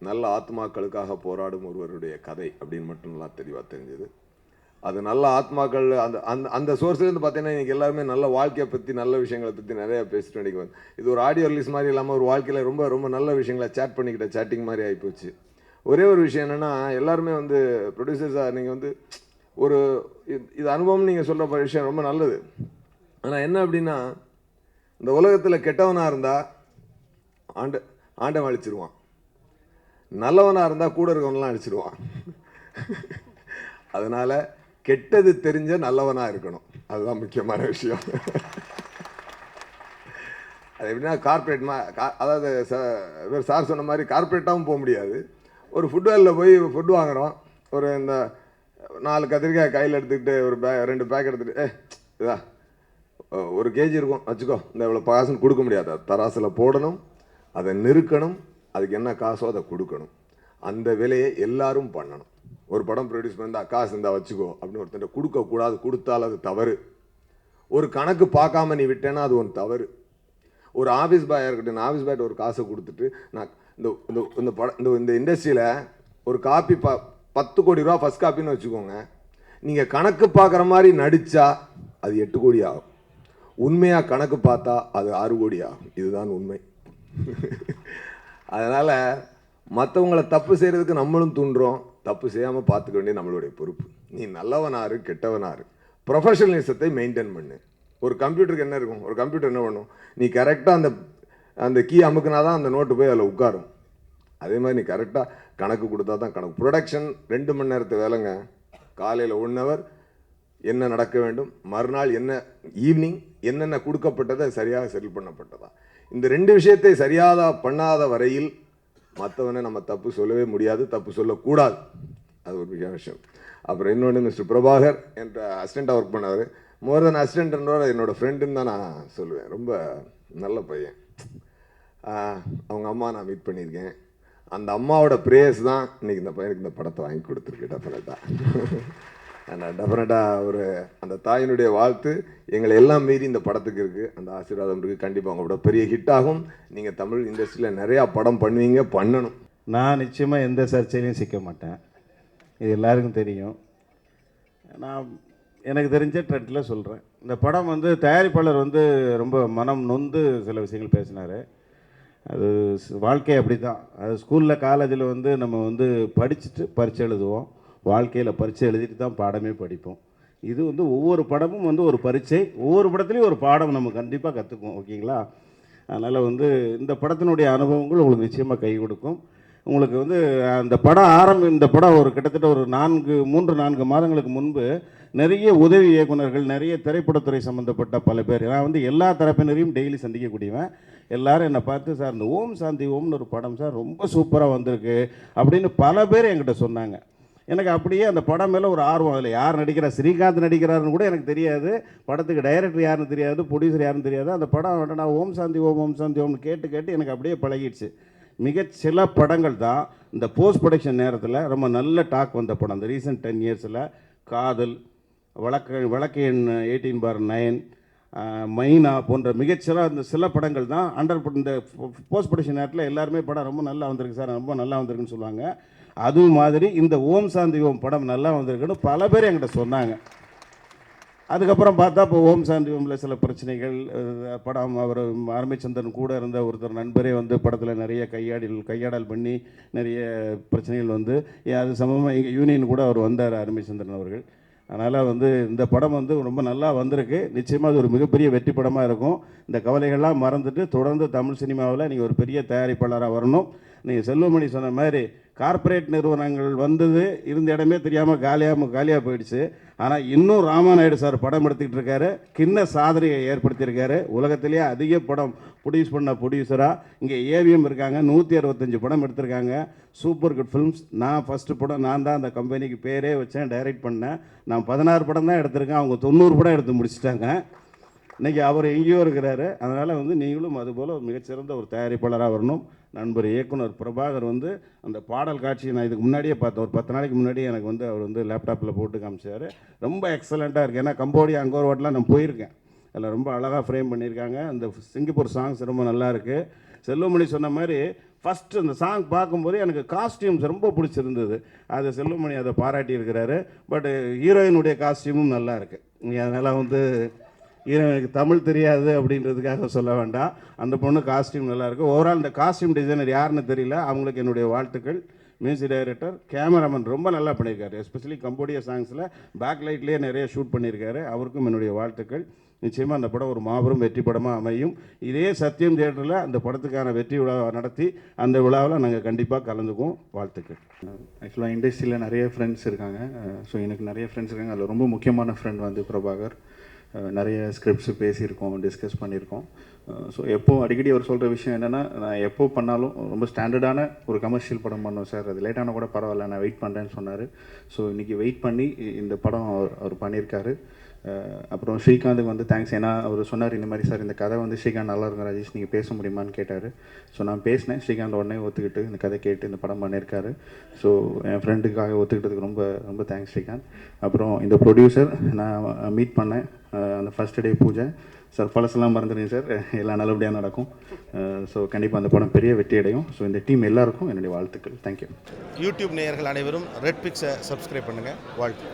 நல்ல ஆத்மாக்களுக்காக போராடும் ஒருவருடைய கதை அப்படின்னு மட்டும் நல்லா தெளிவாக தெரிஞ்சது. அது நல்ல ஆத்மாக்கள் அந்த அந்த அந்த சோர்ஸ்லேருந்து பார்த்தீங்கன்னா இன்றைக்கி எல்லாருமே நல்ல வாழ்க்கையை பற்றி நல்ல விஷயங்களை பற்றி நிறையா பேசிட்டு இன்றைக்கி இது ஒரு ஆடியோ ரிலீஸ் மாதிரி இல்லாமல் ஒரு வாழ்க்கையில் ரொம்ப ரொம்ப நல்ல விஷயங்களை சேட் சேட்டிங் மாதிரி ஆகிப்போச்சு. ஒரே ஒரு விஷயம் என்னென்னா, எல்லாருமே ப்ரொடியூசர்ஸாக நீங்கள் ஒரு இது அனுபவம் நீங்கள் சொல்கிற விஷயம் ரொம்ப நல்லது. ஆனால் என்ன அப்படின்னா, இந்த உலகத்தில் கெட்டவனாக இருந்தால் ஆண்டவன் அழிச்சிருவான், நல்லவனாக இருந்தால் கூட இருக்கவனெலாம் அழிச்சிருவான். அதனால் கெட்டது தெரிஞ்ச நல்லவனாக இருக்கணும், அதுதான் முக்கியமான விஷயம். அது எப்படின்னா கார்பரேட் அதாவது இவர் சார் சொன்ன மாதிரி கார்பரேட்டாகவும் போக முடியாது. ஒரு ஃபுட்வேரில் போய் ஃபுட் வாங்குகிறோம், ஒரு இந்த 4 கத்திரிக்காய் கையில் எடுத்துக்கிட்டு ஒரு 2 பேக் எடுத்துகிட்டு இதா 1 kg இருக்கும் வச்சுக்கோ, இந்த இவ்வளோ காசுன்னு கொடுக்க முடியாது. தராசில் போடணும், அதை நிறுக்கணும், அதுக்கு என்ன காசோ அதை கொடுக்கணும். அந்த வேலையை எல்லாரும் பண்ணணும். ஒரு படம் ப்ரொடியூஸ் பண்ணால் காசு இருந்தால் வச்சுக்கோ அப்படின்னு ஒருத்தர் கொடுக்கக்கூடாது, கொடுத்தால் அது தவறு. ஒரு கணக்கு பார்க்காம நீ விட்டேன்னா அது ஒன்று தவறு. ஒரு ஆஃபீஸ் பாயாக இருக்கட்டும், நான் ஆஃபீஸ் பாய்ட்டு ஒரு காசை கொடுத்துட்டு நான் இந்த இண்டஸ்ட்ரியில் ஒரு காப்பி 10 கோடி ரூபா ஃபஸ்ட் காப்பின்னு வச்சுக்கோங்க, நீங்கள் கணக்கு பார்க்குற மாதிரி நடித்தா அது 8 கோடி ஆகும். உண்மையாக கணக்கு பார்த்தா அது 6 கோடி ஆகும். இதுதான் உண்மை. அதனால் மற்றவங்களை தப்பு செய்கிறதுக்கு நம்மளும் தூண்டுறோம், தப்பு செய்யாமல் பார்த்துக்க வேண்டிய நம்மளுடைய பொறுப்பு. நீ நல்லவனாரு கெட்டவனாரு, ப்ரொஃபஷனலிசத்தை மெயின்டைன் பண்ணு. ஒரு கம்ப்யூட்டருக்கு என்ன இருக்கும், ஒரு கம்ப்யூட்டர் என்ன பண்ணும், நீ கரெக்டாக அந்த கீ அமுக்குனா தான் அந்த நோட்டு போய் அதில் உட்காரும். அதே மாதிரி நீ கரெக்டாக கணக்கு கொடுத்தா தான் கணக்கு. ப்ரொடக்ஷன் 2 மணி நேரத்து வேலைங்க. காலையில் 1 hour என்ன நடக்க வேண்டும், மறுநாள் என்ன ஈவினிங் என்னென்ன கொடுக்கப்பட்டதை சரியாக செட்டில் பண்ணப்பட்டதா. இந்த 2 விஷயத்தை சரியாக பண்ணாத வரையில் மற்றவனை நம்ம தப்பு சொல்லவே முடியாது, தப்பு சொல்லக்கூடாது. அது ஒரு விஷயம். அப்புறம் இன்னொன்று, மிஸ்டர் பிரபாகர் என்ற அசிஸ்டண்ட்டாக ஒர்க் பண்ணார். மோர் தென் அசிஸ்டன்ட்ன்றோட என்னோடய ஃப்ரெண்டுன்னு தான் நான் சொல்லுவேன். ரொம்ப நல்ல பையன். அவங்க அம்மா நான் மீட் பண்ணியிருக்கேன். அந்த அம்மாவோட ப்ரேயர்ஸ் தான் இன்றைக்கி இந்த பையனுக்கு இந்த படத்தை வாங்கி கொடுத்துருக்கு. டெஃபினட்டாக ஒரு அந்த தாயினுடைய வாழ்த்து எங்களை எல்லாம் மீறி இந்த படத்துக்கு இருக்குது. அந்த ஆசீர்வாதம் இருக்குது. கண்டிப்பாக உங்களோட பெரிய ஹிட் ஆகும். நீங்கள் தமிழ் இண்டஸ்ட்ரியில் நிறையா படம் பண்ணுவீங்க, பண்ணணும். நான் நிச்சயமாக எந்த சர்ச்சையிலையும் சிக்க மாட்டேன், இது எல்லாருக்கும் தெரியும். நான் எனக்கு தெரிஞ்ச ட்ரெண்டில் சொல்கிறேன். இந்த படம் வந்து தயாரிப்பாளர் வந்து ரொம்ப மனம் நொந்து சில விஷயங்கள் பேசினார். அது வாழ்க்கை அப்படி தான். அது ஸ்கூலில் காலேஜில் வந்து நம்ம வந்து படிச்சுட்டு பரீட்சை எழுதுவோம், வாழ்க்கையில் பரீட்சை எழுதிட்டு தான் பாடமே படிப்போம். இது வந்து ஒவ்வொரு படமும் வந்து ஒரு பரீட்சை, ஒவ்வொரு படத்துலேயும் ஒரு பாடம் நம்ம கண்டிப்பாக கற்றுக்குவோம். ஓகேங்களா? அதனால் வந்து இந்த படத்தினுடைய அனுபவங்கள் உங்களுக்கு நிச்சயமாக கை கொடுக்கும். உங்களுக்கு வந்து அந்த படம் இந்த படம் ஒரு கிட்டத்தட்ட ஒரு 3-4 மாதங்களுக்கு முன்பு நிறைய உதவி இயக்குனர்கள், நிறைய திரைப்படத்துறை சம்மந்தப்பட்ட பல பேர், நான் வந்து எல்லா தரப்பினரையும் டெய்லி சந்திக்கக்கூடியவன். எல்லாரும் என்னை பார்த்து, சார் இந்த ஓம் சாந்தி ஓம்னு ஒரு படம் சார் ரொம்ப சூப்பராக வந்திருக்கு அப்படின்னு பல பேர் என்கிட்ட சொன்னாங்க. எனக்கு அப்படியே அந்த படம் மேலே ஒரு ஆர்வம். அதில் யார் நடிக்கிறார், ஸ்ரீகாந்த் நடிக்கிறாருன்னு கூட எனக்கு தெரியாது, படத்துக்கு டைரக்டர் யாருன்னு தெரியாது, ப்ரொடியூசர் யாருன்னு தெரியாது. அந்த படம் நான் ஓம் சாந்தி ஓம்னு கேட்டு எனக்கு அப்படியே பழகிடுச்சு. சில படங்கள் தான் இந்த போஸ்ட் ப்ரொடக்ஷன் நேரத்தில் ரொம்ப நல்ல டாக் வந்த படம். இந்த ரீசெண்ட் 10 இயர்ஸில் காதல், வழக்கு எண் 18/9, மைனா போன்ற சில படங்கள் தான் இந்த போஸ்ட் ப்ரொடக்ஷன் நேரத்தில் எல்லாருமே படம் ரொம்ப நல்லா வந்திருக்கு சார், ரொம்ப நல்லா வந்திருக்குன்னு சொல்லுவாங்க. அது மாதிரி இந்த ஓம் சாந்தி ஓம் படம் நல்லா வந்திருக்குன்னு பல பேர் என்கிட்ட சொன்னாங்க. அதுக்கப்புறம் பார்த்தா இப்போ ஓம் சாந்தி ஓமில் சில பிரச்சனைகள், படம் அவர் அருமைச்சந்திரன் கூட இருந்த ஒருத்தர் நண்பரே வந்து படத்தில் நிறைய கையாடல் பண்ணி நிறைய பிரச்சனைகள் வந்து அது சமமாக எங்கள் யூனியன் கூட அவர் வந்தார், அருமைச்சந்திரன் அவர்கள். அதனால் வந்து இந்த படம் வந்து ரொம்ப நல்லா வந்திருக்கு. நிச்சயமாக அது ஒரு மிகப்பெரிய வெற்றி படமாக இருக்கும். இந்த கவலைகள்லாம் மறந்துட்டு தொடர்ந்து தமிழ் சினிமாவில் நீங்கள் ஒரு பெரிய தயாரிப்பாளராக வரணும். நீங்கள் செல்வமணி சொன்ன மாதிரி கார்ப்பரேட் நிறுவனங்கள் வந்தது இருந்த இடமே தெரியாமல் காலியாக போயிடுச்சு. ஆனால் இன்னும் ராமாநாயுடு சார் படம் எடுத்துக்கிட்டு இருக்காரு, கிண்ண சாதனையை ஏற்படுத்தியிருக்காரு. உலகத்திலேயே அதிக படம் ப்ரொடியூஸ் பண்ண ப்ரொடியூசராக இங்கே ஏவிஎம் இருக்காங்க, 165 படம் எடுத்திருக்காங்க. Super good films. நான் ஃபஸ்ட்டு படம் நான் தான் அந்த கம்பெனிக்கு பேரே வச்சேன், டைரக்ட் பண்ணேன். நான் 16 படம் தான் எடுத்திருக்கேன், அவங்க 90 படம் எடுத்து முடிச்சிட்டாங்க. இன்றைக்கி அவர் எங்கேயோ இருக்கிறாரு. அதனால் வந்து நீங்களும் அதுபோல் மிகச்சிறந்த ஒரு தயாரிப்பாளராக வரணும். நண்பர் இயக்குனர் பிரபாகர் வந்து அந்த பாடல் காட்சியை நான் இதுக்கு முன்னாடியே பார்த்தேன். ஒரு 10 நாளைக்கு முன்னாடியே எனக்கு வந்து அவர் வந்து லேப்டாப்பில் போட்டு காமிச்சார். ரொம்ப எக்ஸலண்ட்டாக இருக்குது. ஏன்னா கம்போடியா அங்கோர் வாட்டெலாம் நான் போயிருக்கேன், அதில் ரொம்ப அழகாக ஃப்ரேம் பண்ணியிருக்காங்க. அந்த சிங்கப்பூர் சாங்ஸ் ரொம்ப நல்லா இருக்குது. செல்வமணி சொன்ன மாதிரி ஃபஸ்ட்டு அந்த சாங் பார்க்கும்போது எனக்கு காஸ்டியூம்ஸ் ரொம்ப பிடிச்சிருந்தது. அது செல்வமணி அதை பாராட்டியிருக்கிறாரு. பட் ஹீரோயினுடைய காஸ்டியூமும் நல்லா இருக்குது. அதனால் வந்து எனக்கு தமிழ் தெரியாது அப்படின்றதுக்காக சொல்ல வேண்டாம், அந்த பொண்ணு காஸ்டியூம் நல்லாயிருக்கு. ஓவரால் இந்த காஸ்டியூம் டிசைனர் யாருன்னு தெரியல, அவங்களுக்கு என்னுடைய வாழ்த்துக்கள். மியூசிக் டைரக்டர், கேமராமேன் ரொம்ப நல்லா பண்ணியிருக்காரு. எஸ்பெஷலி கம்போடியா சாங்ஸில் பேக் லைட்லேயே நிறைய ஷூட் பண்ணியிருக்காரு. அவருக்கும் என்னுடைய வாழ்த்துக்கள். நிச்சயமாக அந்த படம் ஒரு மாபெரும் வெற்றி படமாக அமையும். இதே சத்யம் தியேட்டரில் அந்த படத்துக்கான வெற்றி விழாவை நடத்தி அந்த விழாவில் நாங்கள் கண்டிப்பாக கலந்துக்குவோம். வாழ்த்துக்கள். ஆக்சுவலாக இண்டஸ்ட்ரியில் நிறைய ஃப்ரெண்ட்ஸ் இருக்காங்க. ஸோ எனக்கு நிறைய ஃப்ரெண்ட்ஸ் இருக்காங்க. அதில் ரொம்ப முக்கியமான ஃப்ரெண்ட் வந்து பிரபாகர். நிறைய ஸ்கிரிப்ட்ஸ் பேசியிருக்கோம், டிஸ்கஸ் பண்ணியிருக்கோம். ஸோ அடிக்கடி அவர் சொல்கிற விஷயம் என்னென்னா, நான் எப்போ பண்ணாலும் ரொம்ப ஸ்டாண்டர்டான ஒரு கமர்ஷியல் படம் பண்ணோம் சார், அது லேட்டான கூட பரவாயில்ல, நான் வெயிட் பண்ணுறேன்னு சொன்னார். ஸோ இன்றைக்கி வெயிட் பண்ணி இந்த படம் அவர் பண்ணியிருக்காரு. அப்புறம் ஸ்ரீகாந்துக்கு வந்து தேங்க்ஸ். ஏன்னா அவர் சொன்னார் இந்த மாதிரி சார் இந்த கதை வந்து ஸ்ரீகாந்த் நல்லா இருக்கும் ராஜேஷ், நீங்கள் பேச முடியுமான்னு கேட்டார். ஸோ நான் பேசினேன். ஸ்ரீகாந்த் உடனே ஒத்துக்கிட்டு இந்த கதை கேட்டு இந்த படம் பண்ணியிருக்காரு. ஸோ என் ஃப்ரெண்டுக்காக ஒத்துக்கிட்டதுக்கு ரொம்ப ரொம்ப தேங்க்ஸ் ஸ்ரீகாந்த். அப்புறம் இந்த ப்ரொடியூசர் நான் மீட் பண்ணேன் அந்த ஃபஸ்ட் டே பூஜை. சார் பழசெல்லாம் மறந்துடுங்க சார், எல்லாம் நல்லபடியாக நடக்கும். ஸோ கண்டிப்பாக அந்த படம் பெரிய வெற்றி அடையும். ஸோ இந்த டீம் எல்லாருக்கும் என்னுடைய வாழ்த்துக்கள். தேங்க்யூ. யூடியூப் நேயர்கள் அனைவரும் ரெட் பிக்ஸை சப்ஸ்கிரைப் பண்ணுங்கள். வாழ்த்து.